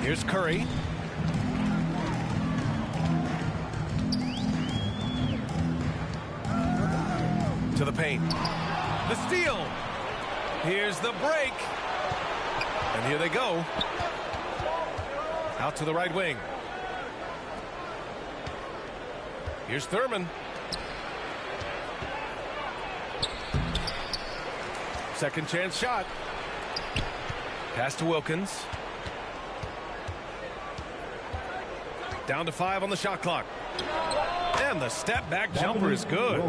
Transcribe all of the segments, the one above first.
Here's Curry. To the paint. The steal. Here's the break. And here they go. Out to the right wing. Here's Thurman. Second chance shot. Pass to Wilkins. Down to 5 on the shot clock. And the step back jumper is good.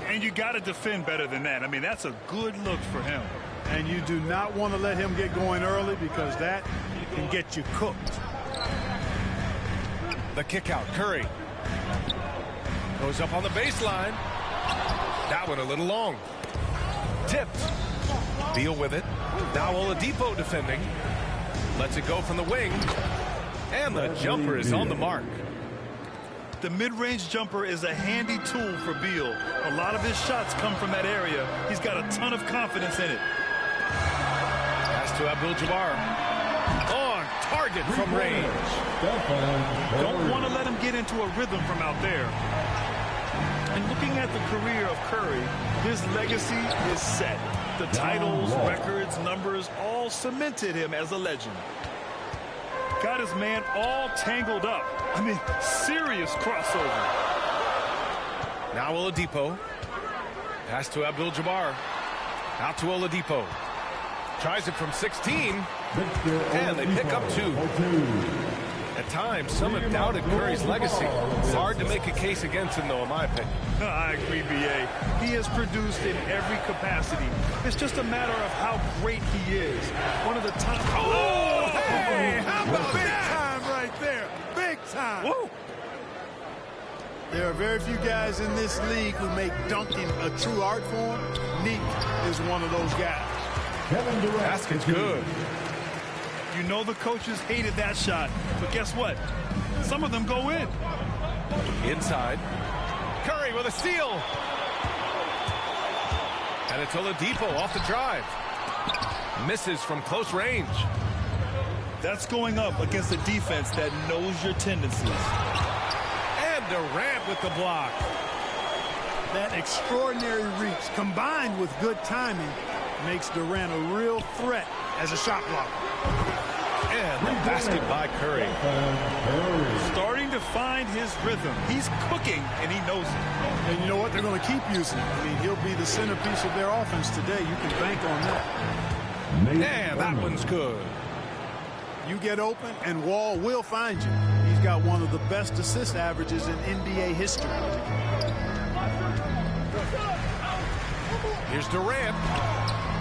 And you got to defend better than that. I mean, that's a good look for him. And you do not want to let him get going early because that can get you cooked. The kick out. Curry. Goes up on the baseline. That one a little long. Tipped. Beal with it. Now Oladipo defending. Lets it go from the wing. And the jumper is on the mark. The mid-range jumper is a handy tool for Beal. A lot of his shots come from that area. He's got a ton of confidence in it. Pass to Abdul-Jabbar. On target from range. Don't want to let him get into a rhythm from out there. And looking at the career of Curry, his legacy is set. The titles, records, numbers all cemented him as a legend. Got his man all tangled up. I mean, serious crossover. Now Oladipo. Pass to Abdul-Jabbar. Out to Oladipo. Tries it from 16. And they pick up 2. At times, some have doubted Curry's legacy. It's hard to make a case against him, though, in my opinion. I agree, B.A. He has produced in every capacity. It's just a matter of how great he is. One of the top... Oh, hey, how about big time right there? Big time. Whoa. There are very few guys in this league who make dunking a true art form. Neek is one of those guys. Basket's good. You know the coaches hated that shot, but guess what? Some of them go in. Inside. Curry with a steal. And it's Oladipo off the drive. Misses from close range. That's going up against a defense that knows your tendencies. And Durant with the block. That extraordinary reach combined with good timing makes Durant a real threat as a shot blocker. And the basket by Curry. Starting to find his rhythm. He's cooking, and he knows it. And you know what? They're going to keep using him. I mean, he'll be the centerpiece of their offense today. You can bank on that. And that one's good. You get open, and Wall will find you. He's got one of the best assist averages in NBA history. Here's Durant.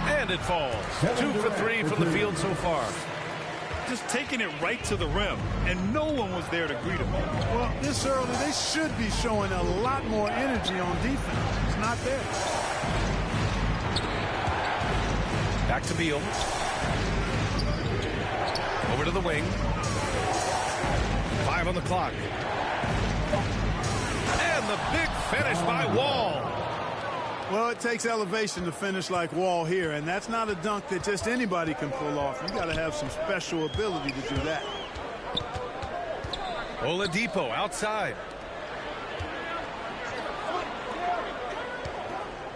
And it falls. 2 for 3 from the field so far. Just taking it right to the rim, and no one was there to greet him. Well, this early, they should be showing a lot more energy on defense. It's not there. Back to Beal. Over to the wing. 5 on the clock. And the big finish by Wall. Well, it takes elevation to finish like Wall here, and that's not a dunk that just anybody can pull off. You got to have some special ability to do that. Oladipo outside.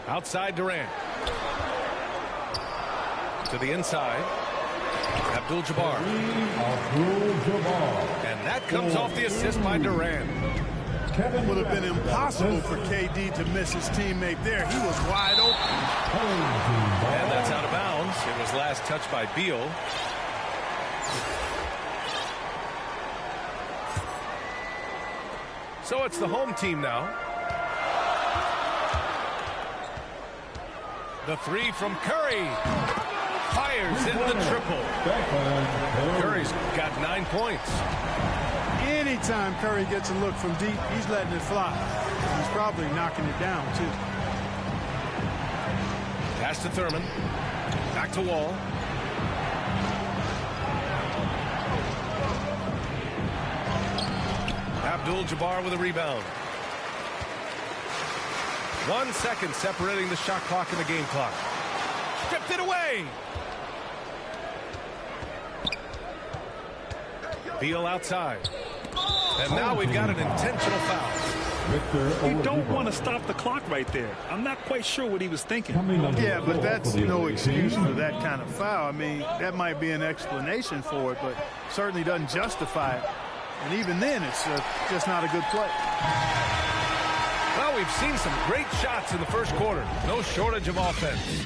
Outside Durant. To the inside. Abdul-Jabbar. And that comes off the assist by Durant. Would have been impossible for KD to miss his teammate there. He was wide open. And that's out of bounds. It was last touched by Beal. So it's the home team now. The 3 from Curry. Fires in the triple. Curry's got 9 points. Anytime Curry gets a look from deep, he's letting it fly. He's probably knocking it down, too. Pass to Thurman. Back to Wall. Abdul-Jabbar with a rebound. 1 second separating the shot clock and the game clock. Stripped it away. Beal outside. And now we've got an intentional foul. You don't want to stop the clock right there. I'm not quite sure what he was thinking. Yeah, but that's no excuse for that kind of foul. I mean, that might be an explanation for it, but certainly doesn't justify it. And even then, it's just not a good play. Well, we've seen some great shots in the first quarter. No shortage of offense.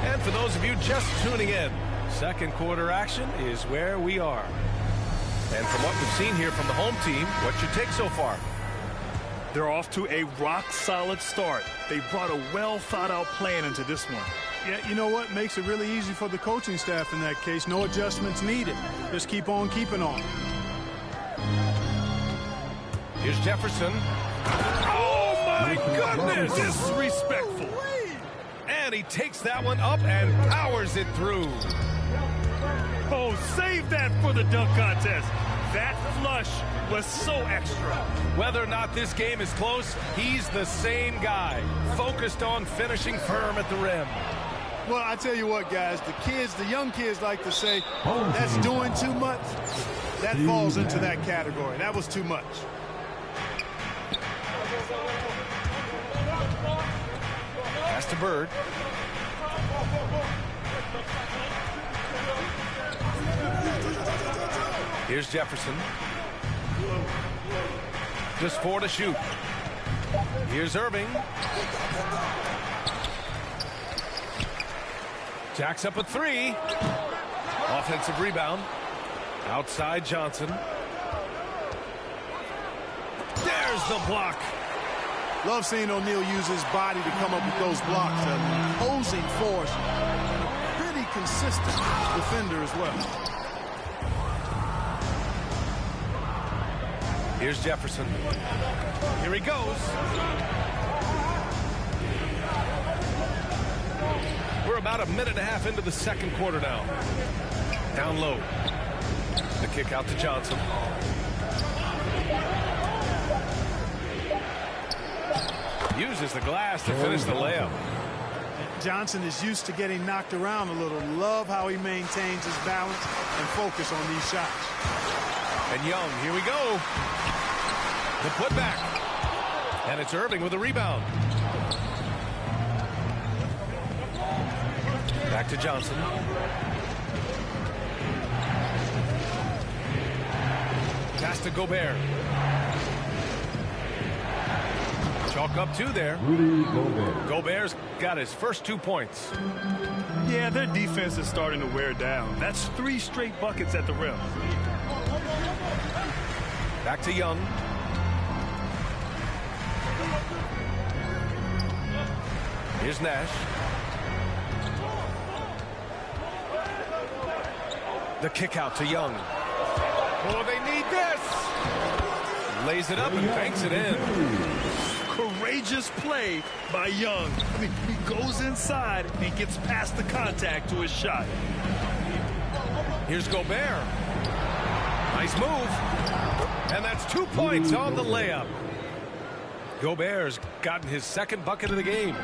And for those of you just tuning in, second quarter action is where we are. And from what we've seen here from the home team, what's your take so far? They're off to a rock-solid start. They brought a well-thought-out plan into this one. Yeah, you know what? Makes it really easy for the coaching staff in that case. No adjustments needed. Just keep on keeping on. Here's Jefferson. Oh, my goodness! Disrespectful. And he takes that one up and powers it through. Oh, save that for the dunk contest. That flush was so extra. Whether or not this game is close, he's the same guy, focused on finishing firm at the rim. Well, I tell you what, guys, the young kids like to say, that's doing too much. That falls into that category. That was too much. Pass to Bird. Here's Jefferson. Just 4 to shoot. Here's Irving. Jacks up a 3. Offensive rebound. Outside Johnson. There's the block. Love seeing O'Neal use his body to come up with those blocks. An opposing force. And a pretty consistent defender as well. Here's Jefferson. Here he goes. We're about a minute and a half into the second quarter now. Down low. The kick out to Johnson. Uses the glass to finish the layup. Johnson is used to getting knocked around a little. Love how he maintains his balance and focus on these shots. And Young, here we go. The putback. And it's Irving with a rebound. Back to Johnson. Pass to Gobert. Chalk up 2 there. Gobert's got his first 2 points. Yeah, their defense is starting to wear down. That's 3 straight buckets at the rim. Back to Young. Here's Nash. The kick out to Young. Oh, they need this. Lays it up and banks it in. Courageous play by Young. I mean, he goes inside and gets past the contact to his shot. Here's Gobert. Nice move. And that's 2 points on the layup. Gobert's gotten his second bucket of the game.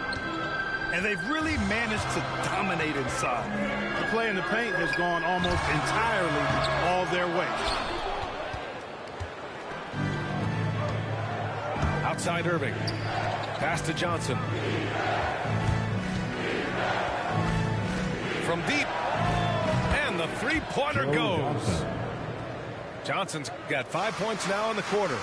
And they've really managed to dominate inside. The play in the paint has gone almost entirely all their way. Outside Irving. Pass to Johnson. From deep. And the three-pointer goes. Johnson's got 5 points now in the quarter.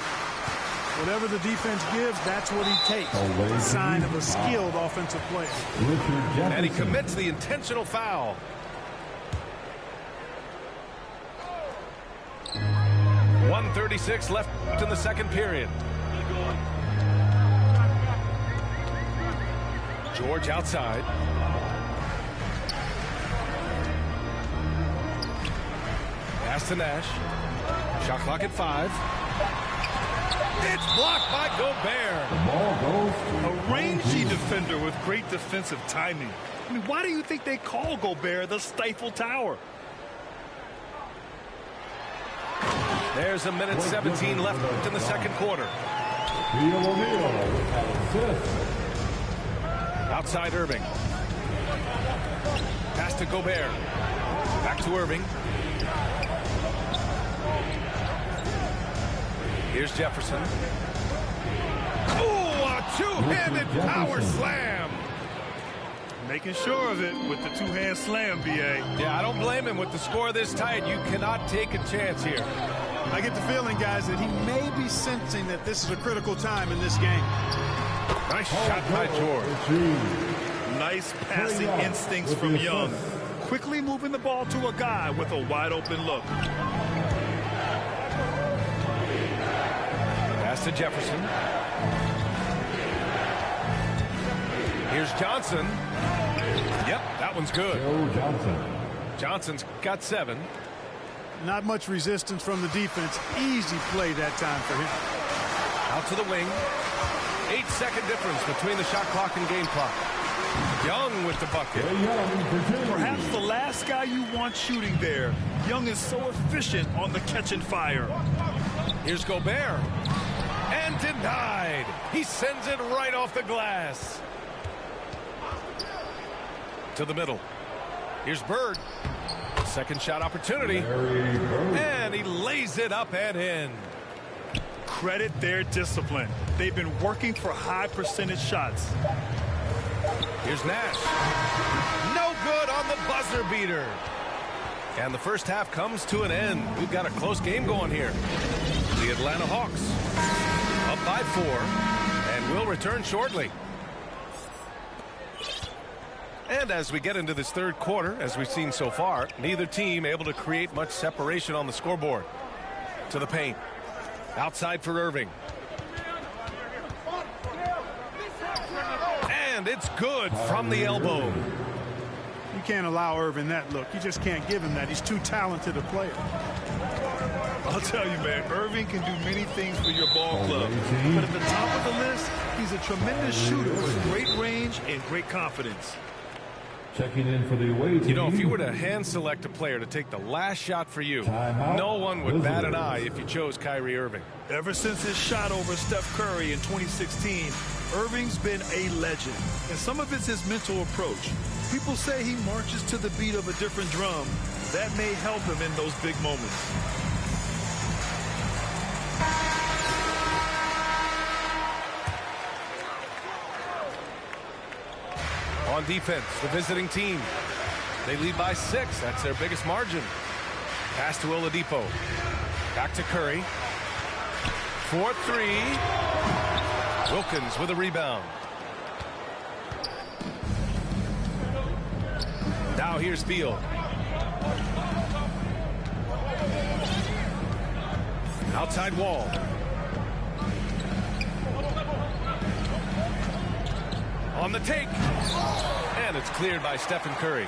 Whatever the defense gives, that's what he takes. It's a sign of a skilled offensive player. And he commits the intentional foul. .136 left in the second period. George outside. Pass to Nash. Shot clock at 5. It's blocked by Gobert. The ball goes to a rangy defender with great defensive timing. I mean, why do you think they call Gobert the Stifle Tower? There's a minute 17 left in the second quarter. O'Neal with an assist. Outside Irving. Pass to Gobert. Back to Irving. Here's Jefferson. Oh, a two-handed power slam. Making sure of it with the two-hand slam, B.A. Yeah, I don't blame him. With the score this tight, you cannot take a chance here. I get the feeling, guys, that he may be sensing that this is a critical time in this game. Nice shot by George. Nice passing instincts from Young. Quickly moving the ball to a guy with a wide-open look. Pass to Jefferson. Here's Johnson. Yep, that one's good. Johnson's got 7. Not much resistance from the defense. Easy play that time for him. Out to the wing. 8-second difference between the shot clock and game clock. Young with the bucket. Perhaps the last guy you want shooting there. Young is so efficient on the catch and fire. Here's Gobert. And denied. He sends it right off the glass. To the middle. Here's Bird. Second shot opportunity. And he lays it up and in. Credit their discipline. They've been working for high percentage shots. Here's Nash. No good on the buzzer beater. And the first half comes to an end. We've got a close game going here. The Atlanta Hawks up by 4 and will return shortly. And as we get into this third quarter, as we've seen so far, neither team able to create much separation on the scoreboard. To the paint. Outside for Irving. And it's good from the elbow. You can't allow Irving that look. You just can't give him that. He's too talented a player. I'll tell you, man, Irving can do many things for your ball club. But at the top of the list, he's a tremendous shooter with great range and great confidence. Checking in for the away team. You know, if you were to hand select a player to take the last shot for you, no one would bat an eye if you chose Kyrie Irving. Ever since his shot over Steph Curry in 2016, Irving's been a legend. And some of it's his mental approach. People say he marches to the beat of a different drum. That may help him in those big moments. On defense, the visiting team. They lead by 6. That's their biggest margin. Pass to Oladipo. Back to Curry. 4-3. Wilkins with a rebound. Now here's Beal. Outside Wall. On the take. And it's cleared by Stephen Curry.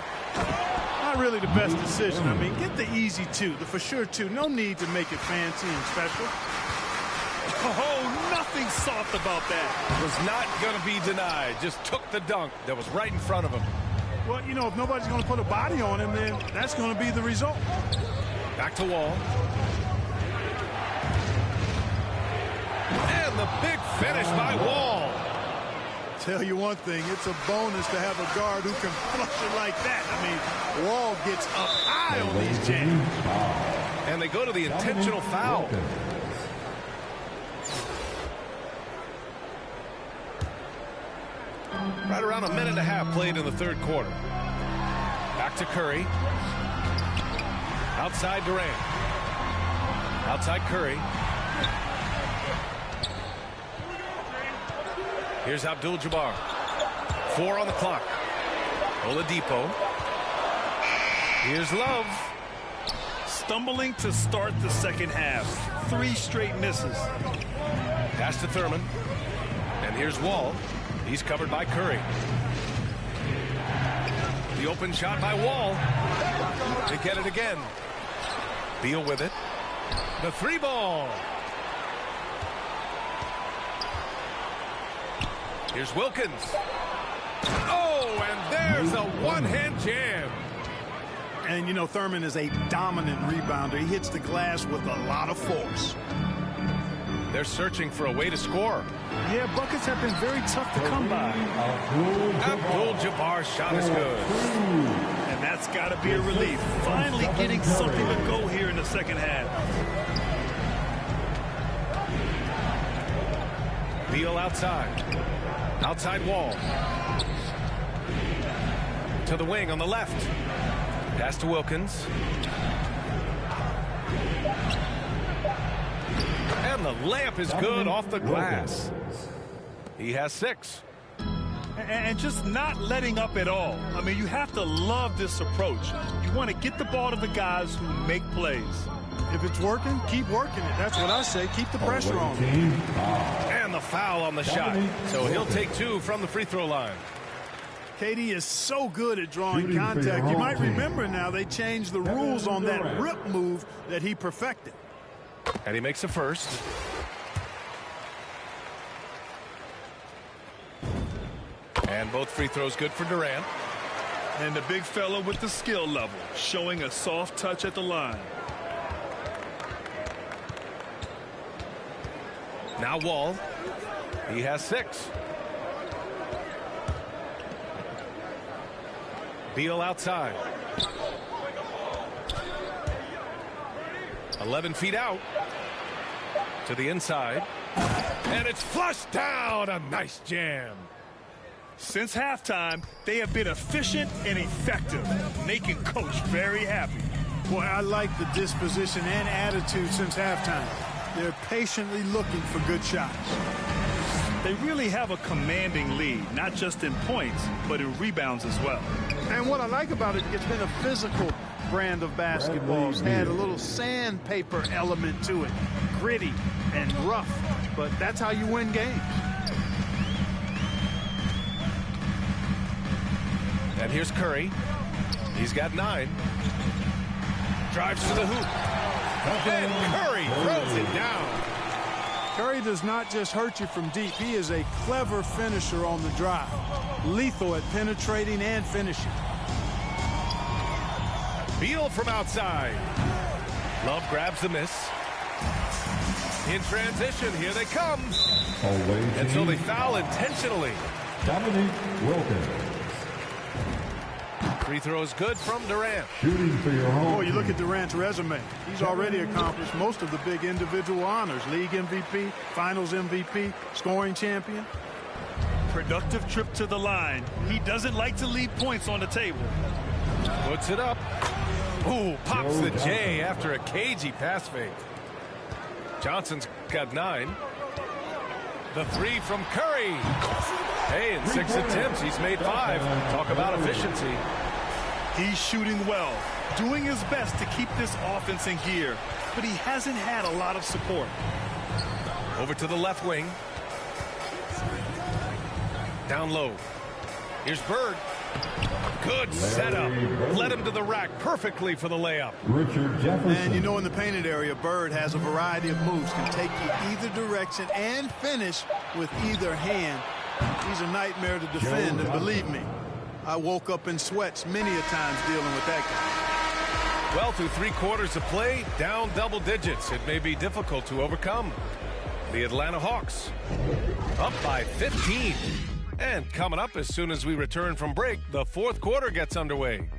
Not really the best decision. I mean, get the easy 2, the for sure 2. No need to make it fancy and special. Oh, nothing soft about that. Was not going to be denied. Just took the dunk that was right in front of him. Well, you know, if nobody's going to put a body on him, then that's going to be the result. Back to Wall. And the big finish by Wall. Tell you one thing, it's a bonus to have a guard who can flush it like that. I mean, Wall gets up high on these jams. And they go to the intentional foul. Right around a minute and a half played in the third quarter. Back to Curry. Outside Durant. Outside Curry. Here's Abdul-Jabbar. 4 on the clock. Oladipo. Here's Love. Stumbling to start the second half. 3 straight misses. Pass to Thurman. And here's Wall. He's covered by Curry. The open shot by Wall. They get it again. Beal with it. The 3-ball. Here's Wilkins. Oh, and there's a one-hand jam. And, you know, Thurman is a dominant rebounder. He hits the glass with a lot of force. They're searching for a way to score. Yeah, buckets have been very tough to come by. Abdul-Jabbar's shot is good. And That's got to be a relief. Finally getting something to go here in the second half. Beal outside. Outside Wall. To the wing on the left. Pass to Wilkins. And the layup is good off the glass. He has 6. And just not letting up at all. I mean, you have to love this approach. You want to get the ball to the guys who make plays. If it's working, keep working it. That's what I say. Keep the pressure on. And the foul on the shot. So he'll take 2 from the free throw line. KD is so good at drawing contact. You might remember now they changed the rules on that rip move that he perfected. And he makes a first. And both free throws good for Durant. And the big fella with the skill level, showing a soft touch at the line. Now Wall. He has 6. Beal outside. 11 feet out. To the inside. And it's flushed down. A nice jam. Since halftime, they have been efficient and effective, making Coach very happy. Boy, I like the disposition and attitude since halftime. They're patiently looking for good shots. They really have a commanding lead, not just in points, but in rebounds as well. And what I like about it, it's been a physical brand of basketball. It's had a little sandpaper element to it, gritty and rough, but that's how you win games. And here's Curry. He's got 9. Drives to the hoop. And Curry throws it down. Curry does not just hurt you from deep. He is a clever finisher on the drive. Lethal at penetrating and finishing. Beal from outside. Love grabs the miss. In transition, here they come. And so they foul intentionally. Wilkins. Free throw is good from Durant. Shooting for your home. Boy, you look at Durant's resume. He's already accomplished most of the big individual honors. League MVP, Finals MVP, scoring champion. Productive trip to the line. He doesn't like to leave points on the table. Puts it up. Ooh, pops the J after a cagey pass fake. Johnson's got 9. The 3 from Curry. Hey, in 6 attempts, he's made 5. Talk about efficiency. He's shooting well, doing his best to keep this offense in gear, but he hasn't had a lot of support. Over to the left wing. Down low. Here's Bird. Good setup. Led him to the rack perfectly for the layup. Richard Jefferson. And you know, in the painted area, Bird has a variety of moves. Can take you either direction and finish with either hand. He's a nightmare to defend, and believe me, I woke up in sweats many a times dealing with that guy. Well, through 3 quarters of play, down double digits. It may be difficult to overcome. The Atlanta Hawks up by 15. And coming up as soon as we return from break, the 4th quarter gets underway.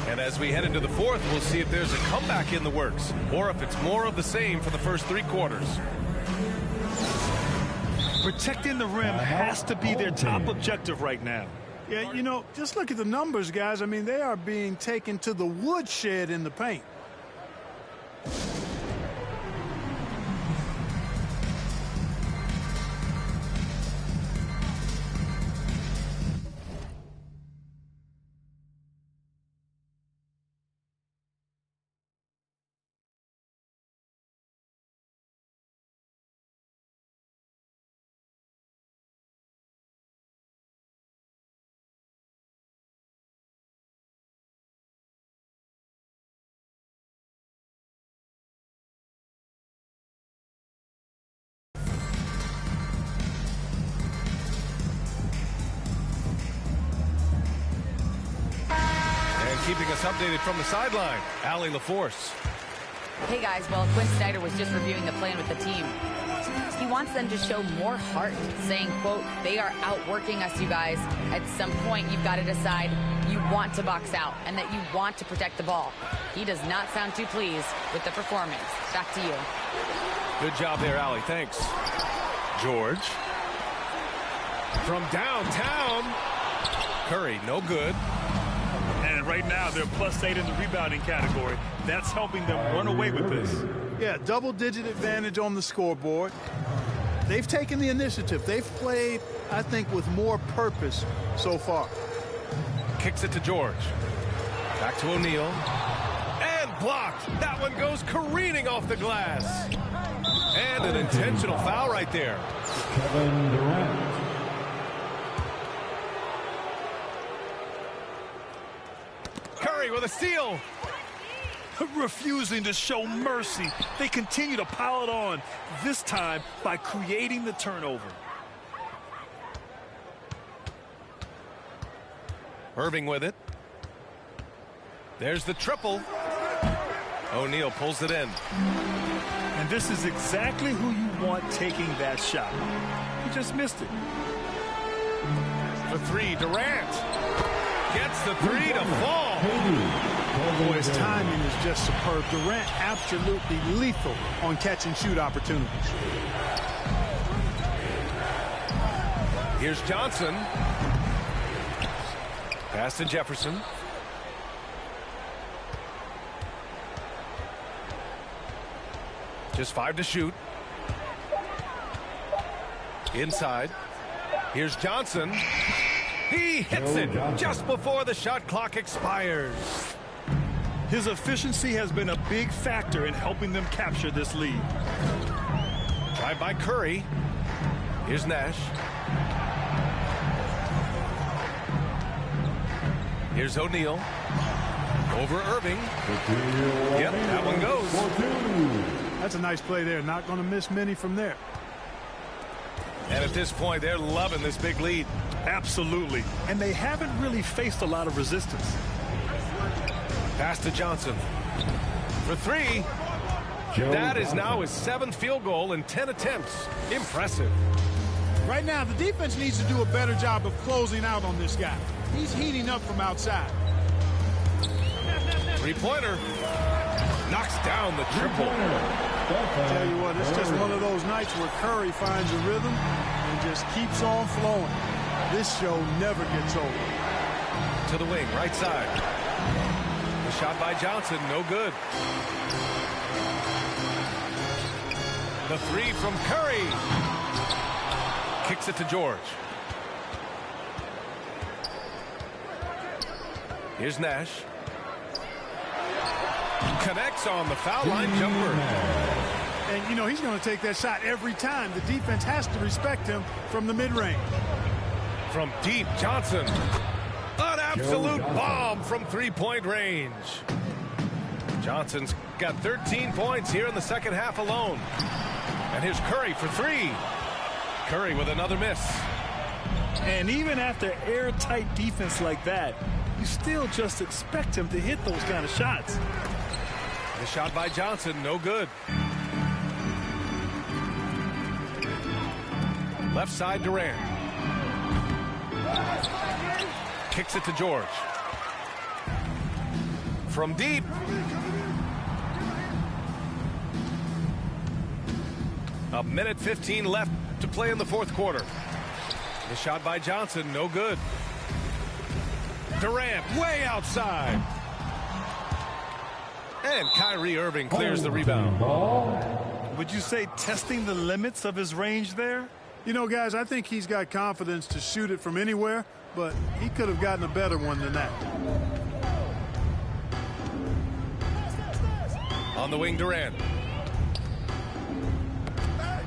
And as we head into the 4th, we'll see if there's a comeback in the works or if it's more of the same for the first 3 quarters. Protecting the rim has to be their top objective right now. Yeah, you know, just look at the numbers, guys. I mean, they are being taken to the woodshed in the paint. Keeping us updated from the sideline, Allie LaForce. Hey guys, well, Quinn Snyder was just reviewing the plan with the team. He wants them to show more heart, saying, quote, they are outworking us, you guys. At some point, you've got to decide you want to box out and that you want to protect the ball. He does not sound too pleased with the performance. Back to you. Good job there, Allie. Thanks. George. From downtown. Curry, no good. And right now, they're +8 in the rebounding category. That's helping them run away with this. Yeah, double-digit advantage on the scoreboard. They've taken the initiative. They've played, I think, with more purpose so far. Kicks it to George. Back to O'Neal. And blocked. That one goes careening off the glass. And an intentional foul right there. Kevin Durant. Curry with a steal. Refusing to show mercy. They continue to pile it on, this time by creating the turnover. Irving with it. There's the triple. O'Neal pulls it in. And this is exactly who you want taking that shot. He just missed it. For three, Durant. Gets the three to fall. Boy, his timing is just superb. Durant absolutely lethal on catch and shoot opportunities. Here's Johnson. Pass to Jefferson. Just 5 to shoot. Inside. Here's Johnson. He hits it just before the shot clock expires. His efficiency has been a big factor in helping them capture this lead. Drive by Curry. Here's Nash. Here's O'Neal. Over Irving. Yep, that one goes. That's a nice play there. Not going to miss many from there. And at this point, they're loving this big lead. Absolutely. And they haven't really faced a lot of resistance. Pass to Johnson. For three. That is now his 7th field goal in 10 attempts. Impressive. Right now, the defense needs to do a better job of closing out on this guy. He's heating up from outside. Three-pointer. Knocks down the triple. I'll tell you what, it's just one of those nights where Curry finds a rhythm and just keeps on flowing. This show never gets old. To the wing, right side. The shot by Johnson, no good. The three from Curry. Kicks it to George. Here's Nash. Connects on the foul line jumper. And, you know, he's going to take that shot every time. The defense has to respect him from the mid-range. From deep, Johnson. An absolute bomb from three-point range. Johnson's got 13 points here in the second half alone. And here's Curry for three. Curry with another miss. And even after airtight defense like that, you still just expect him to hit those kind of shots. The shot by Johnson, no good. Left side, Durant. Kicks it to George. From deep. A minute 15 left to play in the fourth quarter. The shot by Johnson, no good. Durant way outside. And Kyrie Irving clears the rebound. Would you say testing the limits of his range there? You know, guys, I think he's got confidence to shoot it from anywhere, but he could have gotten a better one than that. On the wing, Durant.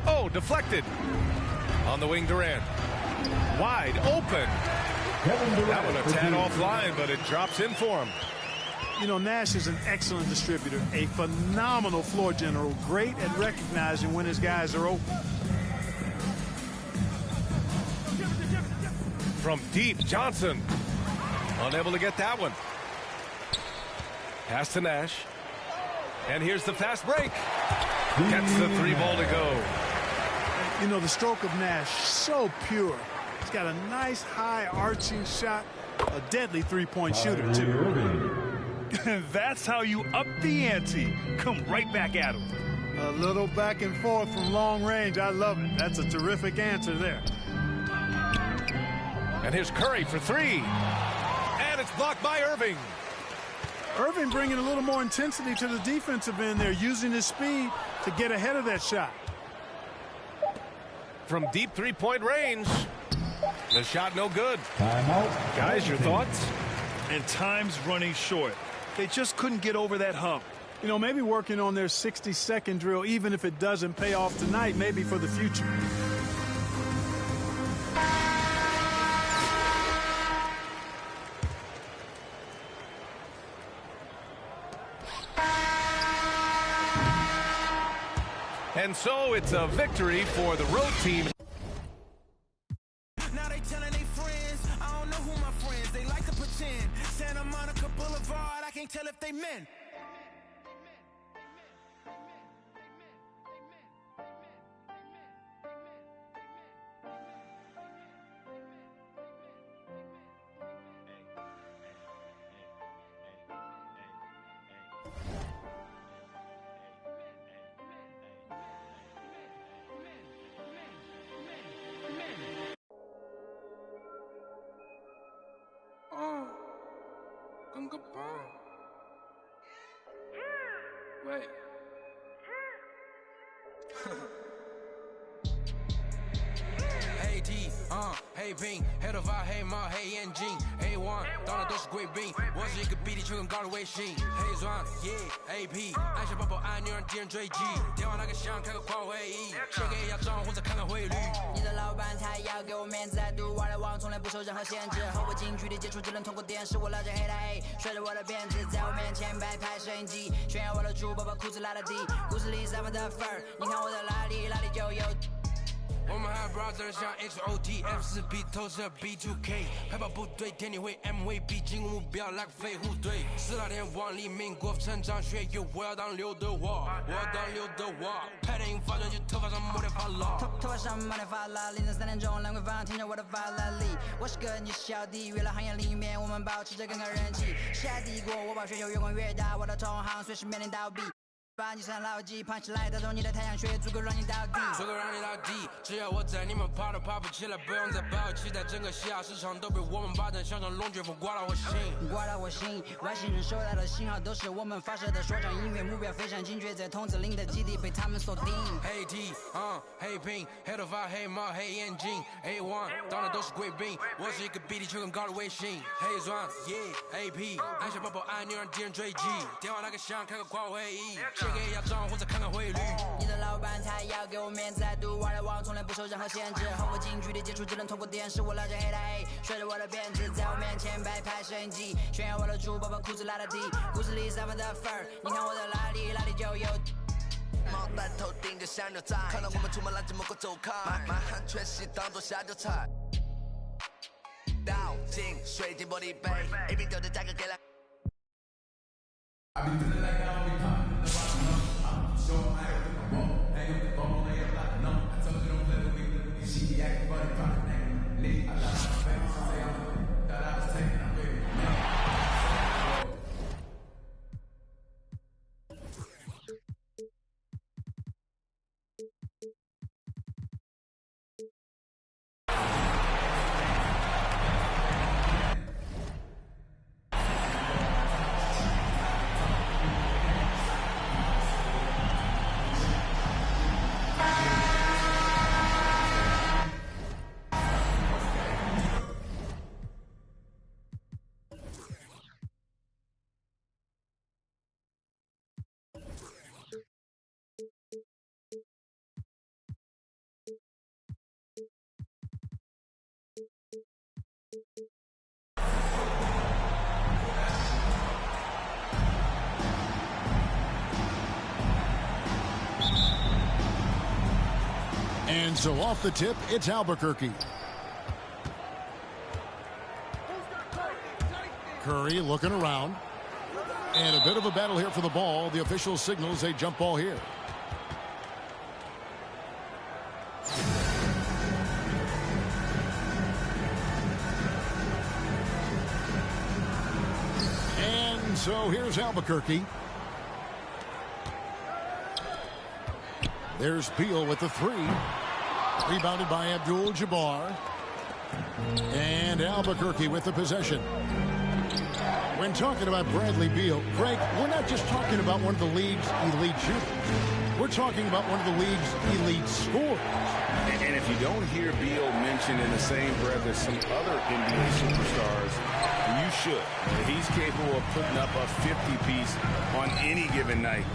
Oh, deflected. On the wing, Durant. Wide open. That one a tad offline, but it drops in for him. You know, Nash is an excellent distributor, a phenomenal floor general, great at recognizing when his guys are open. From deep, Johnson. Unable to get that one. Pass to Nash. And here's the fast break. Gets the three ball to go. You know, the stroke of Nash, so pure. He's got a nice high arching shot, a deadly three-point shooter, too. That's how you up the ante. Come right back at him. A little back and forth from long range. I love it. That's a terrific answer there. And here's Curry for three. And it's blocked by Irving. Irving bringing a little more intensity to the defensive end there, using his speed to get ahead of that shot. From deep three-point range. The shot no good. Timeout. Guys, your thoughts? And time's running short. They just couldn't get over that hump. You know, maybe working on their 60-second drill, even if it doesn't pay off tonight, maybe for the future. And so it's a victory for the road team. Now they telling they friends, I don't know who my friends, they like to pretend. Santa Monica Boulevard, I can't tell if they men. Wait. Hey D, hey Bing， 黑头发，黑猫，黑眼睛， A1， 到哪都是贵宾。我是一个比地球更高的卫星。黑钻，AP， 按下抱抱按钮让敌人追击。电话那个响，开个跨会议，先给一下账户再看看汇率。你的老板他要给我面子，在独玩的网从来不受任何限制。和我近距离接触只能通过电视，我拉着黑带，甩着我的辫子，在我面前摆拍摄影机，炫耀我的珠宝，把裤子拉得低。故事里散发的粉儿，你看我的哪里就有。我们还 brother 像 XOT，F4B 投射 B2K， 派跑部队，天地会 M 会 B， 进攻目标来个飞虎队。4大天王黎明，国服成长学友，我要当刘德华，我要当刘德华。拍电影发专辑，头发上抹点发蜡，头发上抹点发蜡。凌晨3点钟，兰桂坊听着我的法拉利。我是个你小弟，娱乐行业里面我们保持着更高人气。下帝国，我把全球越滚越大，我的同行随时面临倒闭。把你算牢记，胖起来打中你的太阳穴，足够让你倒地，足够让你倒地。只要我在，你们爬都爬不起来，不用再抱期待，整个西亚市场都被我们霸占，像场龙卷风刮到我心，刮到我心。外星人收到的信号都是我们发射的说唱音乐，目标非常精确，在筒子林的基地被他们锁定。黑 T， 黑 Pink， 黑头发，黑猫，黑眼睛 ，A1， 到哪都是贵宾。我是一个比地球更高的卫星。黑钻，AP， 按下抱抱按钮让敌人追击，电话那个响，开个跨会议。给一下账户再看看汇率。你的老板他要给我面子，在独玩的网从来不受任何限制。和我近距离接触只能通过电视，我拉着黑带，甩着我的辫子，在我面前摆拍摄影机，炫耀我的珠宝，把裤子拉得低。故事里散发的粉儿，你看我的哪里就有。毛蛋头顶着香牛仔，看到我们出门拦着门口走开，满汉全席当做下酒菜。倒进水晶玻璃杯，一瓶酒的价格给了。I be feeling like I don't be popping the bottom. I'm sure I ain't with the wall. Hang up the phone, lay up like no. I told you don't play with me. She be acting funny, popping name. Lee, I love my face. Say I'm thought I was taking. I'm ready now. And so off the tip, it's Albuquerque. Curry looking around. And a bit of a battle here for the ball. The official signals a jump ball here. So here's Albuquerque. There's Beal with the three. Rebounded by Abdul-Jabbar. And Albuquerque with the possession. When talking about Bradley Beal, Greg, we're not just talking about one of the league's elite shooters. We're talking about one of the league's elite scorers. And if you don't hear Beal mentioned in the same breath as some other NBA superstars, you should. He's capable of putting up a 50-piece on any given night.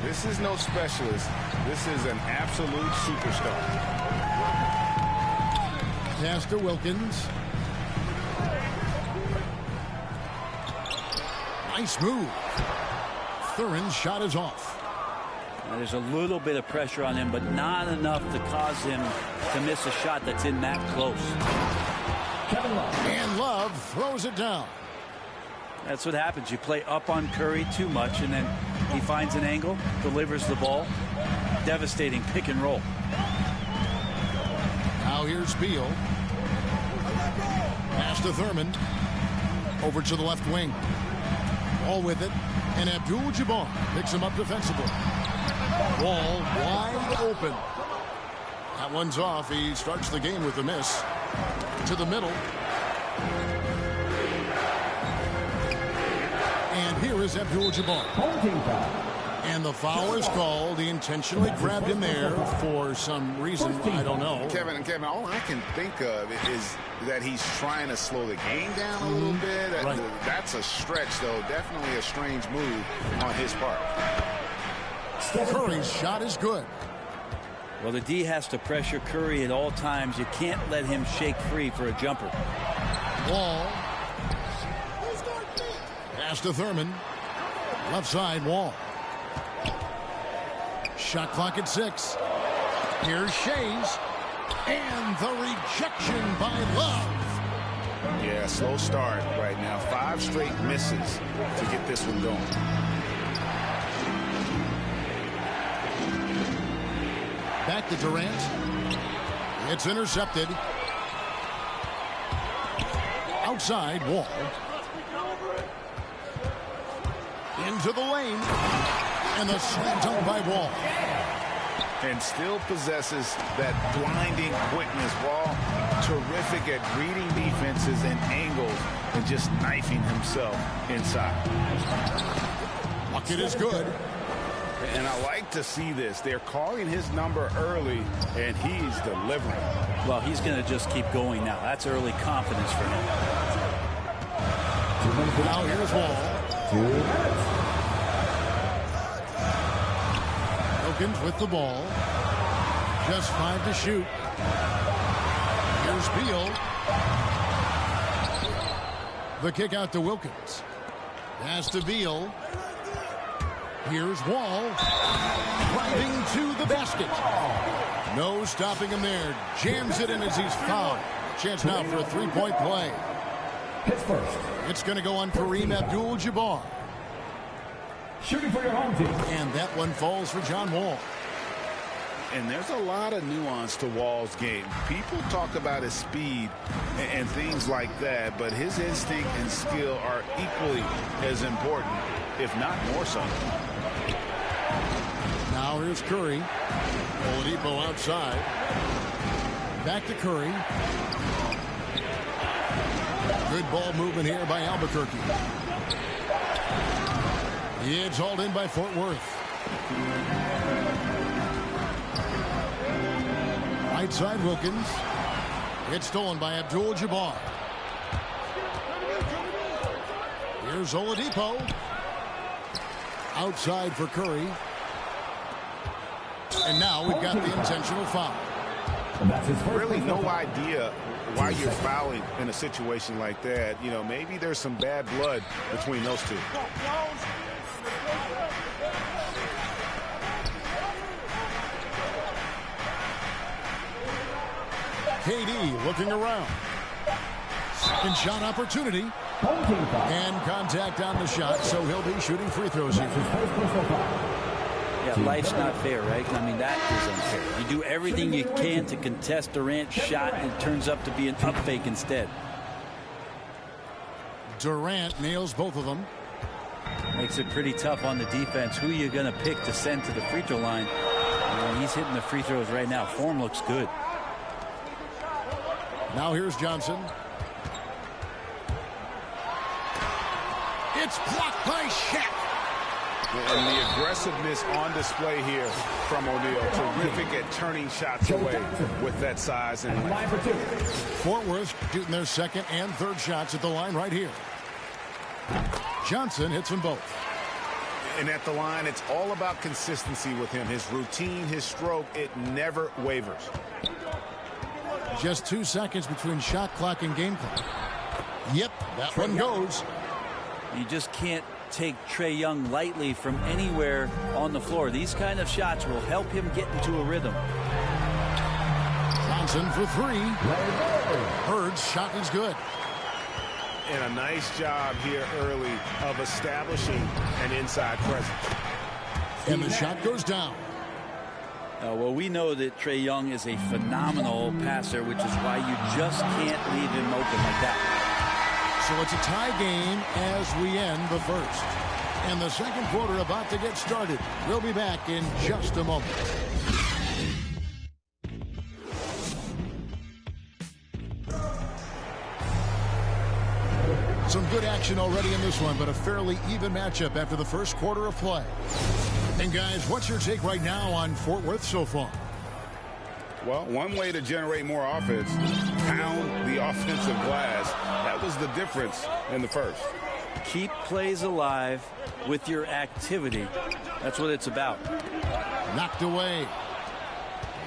This is no specialist. This is an absolute superstar. Pass to Wilkins. Nice move. Thurin's shot is off. Now, there's a little bit of pressure on him, but not enough to cause him to miss a shot that's in that close. And Love throws it down. That's what happens. You play up on Curry too much, and then he finds an angle, delivers the ball. Devastating pick and roll. Now here's Beal. Pass to Thurman. Over to the left wing. Ball with it. And Abdul-Jabbar picks him up defensively. Wall wide open. That one's off. He starts the game with a miss. To the middle. And here is Abdul-Jabbar. And the foul is called. He intentionally grabbed him there for some reason. I don't know. Kevin, all I can think of is that he's trying to slow the game down a little bit. Right. That's a stretch, though. Definitely a strange move on his part. Curry's shot is good. Well, the D has to pressure Curry at all times. You can't let him shake free for a jumper. Wall. Pass to Thurman. Left side, Wall. Shot clock at 6. Here's Shays. And the rejection by Love. Yeah, slow start right now. 5 straight misses to get this one going. Back to Durant. It's intercepted. Outside, Wall. Into the lane. And the slam dunk by Wall. And still possesses that blinding quickness. Wall, terrific at reading defenses and angles and just knifing himself inside. Bucket is good. And I like to see this. They're calling his number early, and he's delivering. Well, he's going to just keep going now. That's early confidence for him. Now here's Wall. 2 minutes. Wilkins with the ball. Just 5 to shoot. Here's Beal. The kick out to Wilkins. Pass to Beal. Here's Wall. Driving to the basket. No stopping him there. Jams it in as he's fouled. Chance now for a 3-point play. Hits first. It's going to go on Kareem Abdul-Jabbar. Shooting for your home team. And that one falls for John Wall. And there's a lot of nuance to Wall's game. People talk about his speed and things like that, but his instinct and skill are equally as important, if not more so. Now here's Curry. Oladipo outside. Back to Curry. Good ball movement here by Albuquerque. It's hauled in by Fort Worth. Right side Wilkins. It's stolen by Abdul-Jabbar. Here's Oladipo. Outside for Curry. And now we've got the intentional foul. Really no idea why you're fouling in a situation like that. You know, maybe there's some bad blood between those two. KD looking around. Second shot opportunity. And contact on the shot, so he'll be shooting free throws here. Yeah, life's not fair, right? I mean, that is unfair. You do everything you can to contest Durant's shot, and it turns up to be an up fake instead. Durant nails both of them. Makes it pretty tough on the defense. Who are you going to pick to send to the free throw line? He's hitting the free throws right now. Form looks good. Now here's Johnson. It's blocked by Shaq. And the aggressiveness on display here from O'Neal. Terrific at turning shots away with that size and length. Fort Worth shooting their second and third shots at the line right here. Johnson hits them both. And at the line, it's all about consistency with him. His routine, his stroke, it never wavers. Just 2 seconds between shot clock and game clock. Yep, that one goes. You just can't take Trae Young lightly from anywhere on the floor. These kind of shots will help him get into a rhythm. Johnson for three. Bird's shot is good. And a nice job here early of establishing an inside presence. And the shot goes down. Well, we know that Trae Young is a phenomenal passer, which is why you just can't leave him open like that. So it's a tie game as we end the first. And the second quarter about to get started. We'll be back in just a moment. Some good action already in this one, but a fairly even matchup after the first quarter of play. And guys, what's your take right now on Fort Worth so far? Well, one way to generate more offense, pound the offensive glass. That was the difference in the first. Keep plays alive with your activity. That's what it's about. Knocked away.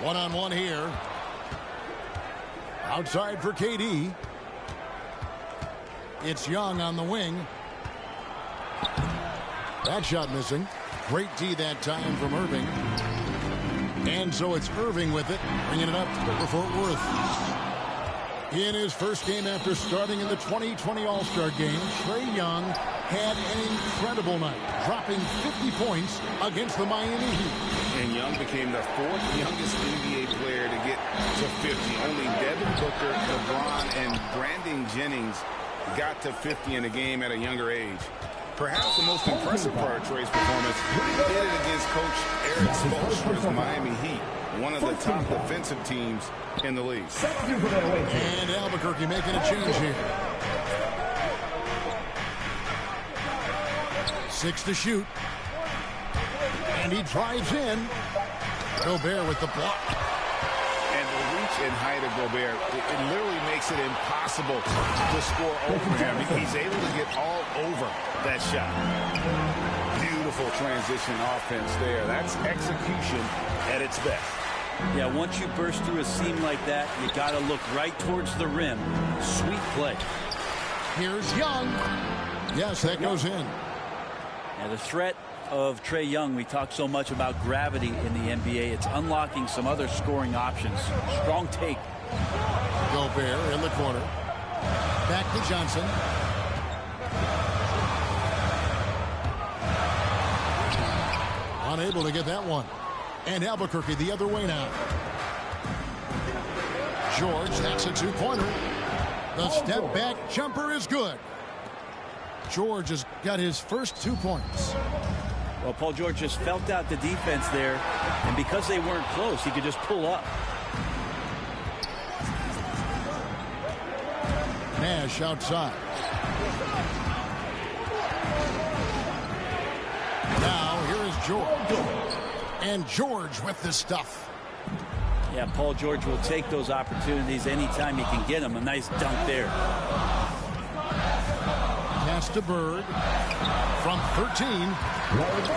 One-on-one here. Outside for KD. It's Young on the wing. That shot missing. Great D that time from Irving. And so it's Irving with it, bringing it up for Fort Worth. In his first game after starting in the 2020 All-Star game, Trae Young had an incredible night, dropping 50 points against the Miami Heat. And Young became the fourth youngest NBA player to get to 50. Only Devin Booker, LeBron, and Brandon Jennings got to 50 in a game at a younger age. Perhaps the most impressive part of Trae's performance, he did it against Coach Eric Spoelstra's Miami Heat, one of the top defensive teams in the league. And Albuquerque making a change here. 6 to shoot. And he drives in. Gobert with the block. And the reach and height of Gobert, it literally makes it impossible to score over him. He's able to get all over that shot. Beautiful transition offense there. That's execution at its best. Yeah, once you burst through a seam like that, you got to look right towards the rim. Sweet play. Here's Young. Yes, that goes in. Yeah, the threat of Trae Young, we talk so much about gravity in the NBA. It's unlocking some other scoring options. Strong take. Gobert in the corner. Back to Johnson. Unable to get that one. And Albuquerque the other way now. George, that's a two-pointer. The step back jumper is good. George has got his first 2 points. Well, Paul George just felt out the defense there, and because they weren't close, he could just pull up. Nash outside. Now here is George. And George with the stuff. Yeah, Paul George will take those opportunities anytime he can get them. A nice dunk there. Pass to Bird. From 13.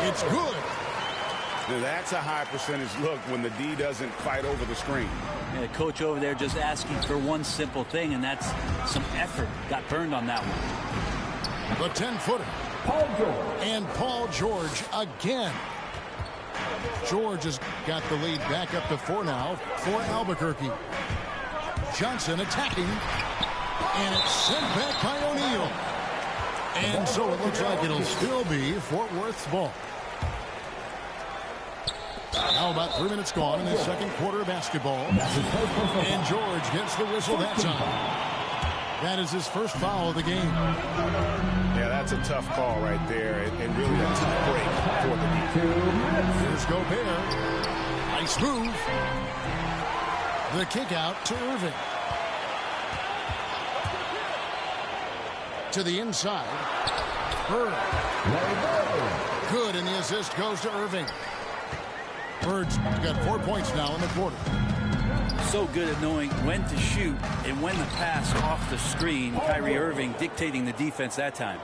It's good. Now that's a high percentage look when the D doesn't fight over the screen. Yeah, the coach over there just asking for one simple thing, and that's some effort. Got burned on that one. The 10-footer. Paul George. And Paul George again. George has got the lead back up to 4 now for Albuquerque. Johnson attacking. And it's sent back by O'Neal. And so it looks like it'll still be Fort Worth's ball. Now about 3 minutes gone in the second quarter of basketball. And George gets the whistle that time. That is his first foul of the game. Yeah, That's a tough call right there, and really a tough break for the defense. Here's Gobert. Nice move. The kick out to Irving. To the inside. Bird. Good, and the assist goes to Irving. Bird's got 4 points now in the quarter. So good at knowing when to shoot and when to pass off the screen. Kyrie Irving dictating the defense that time.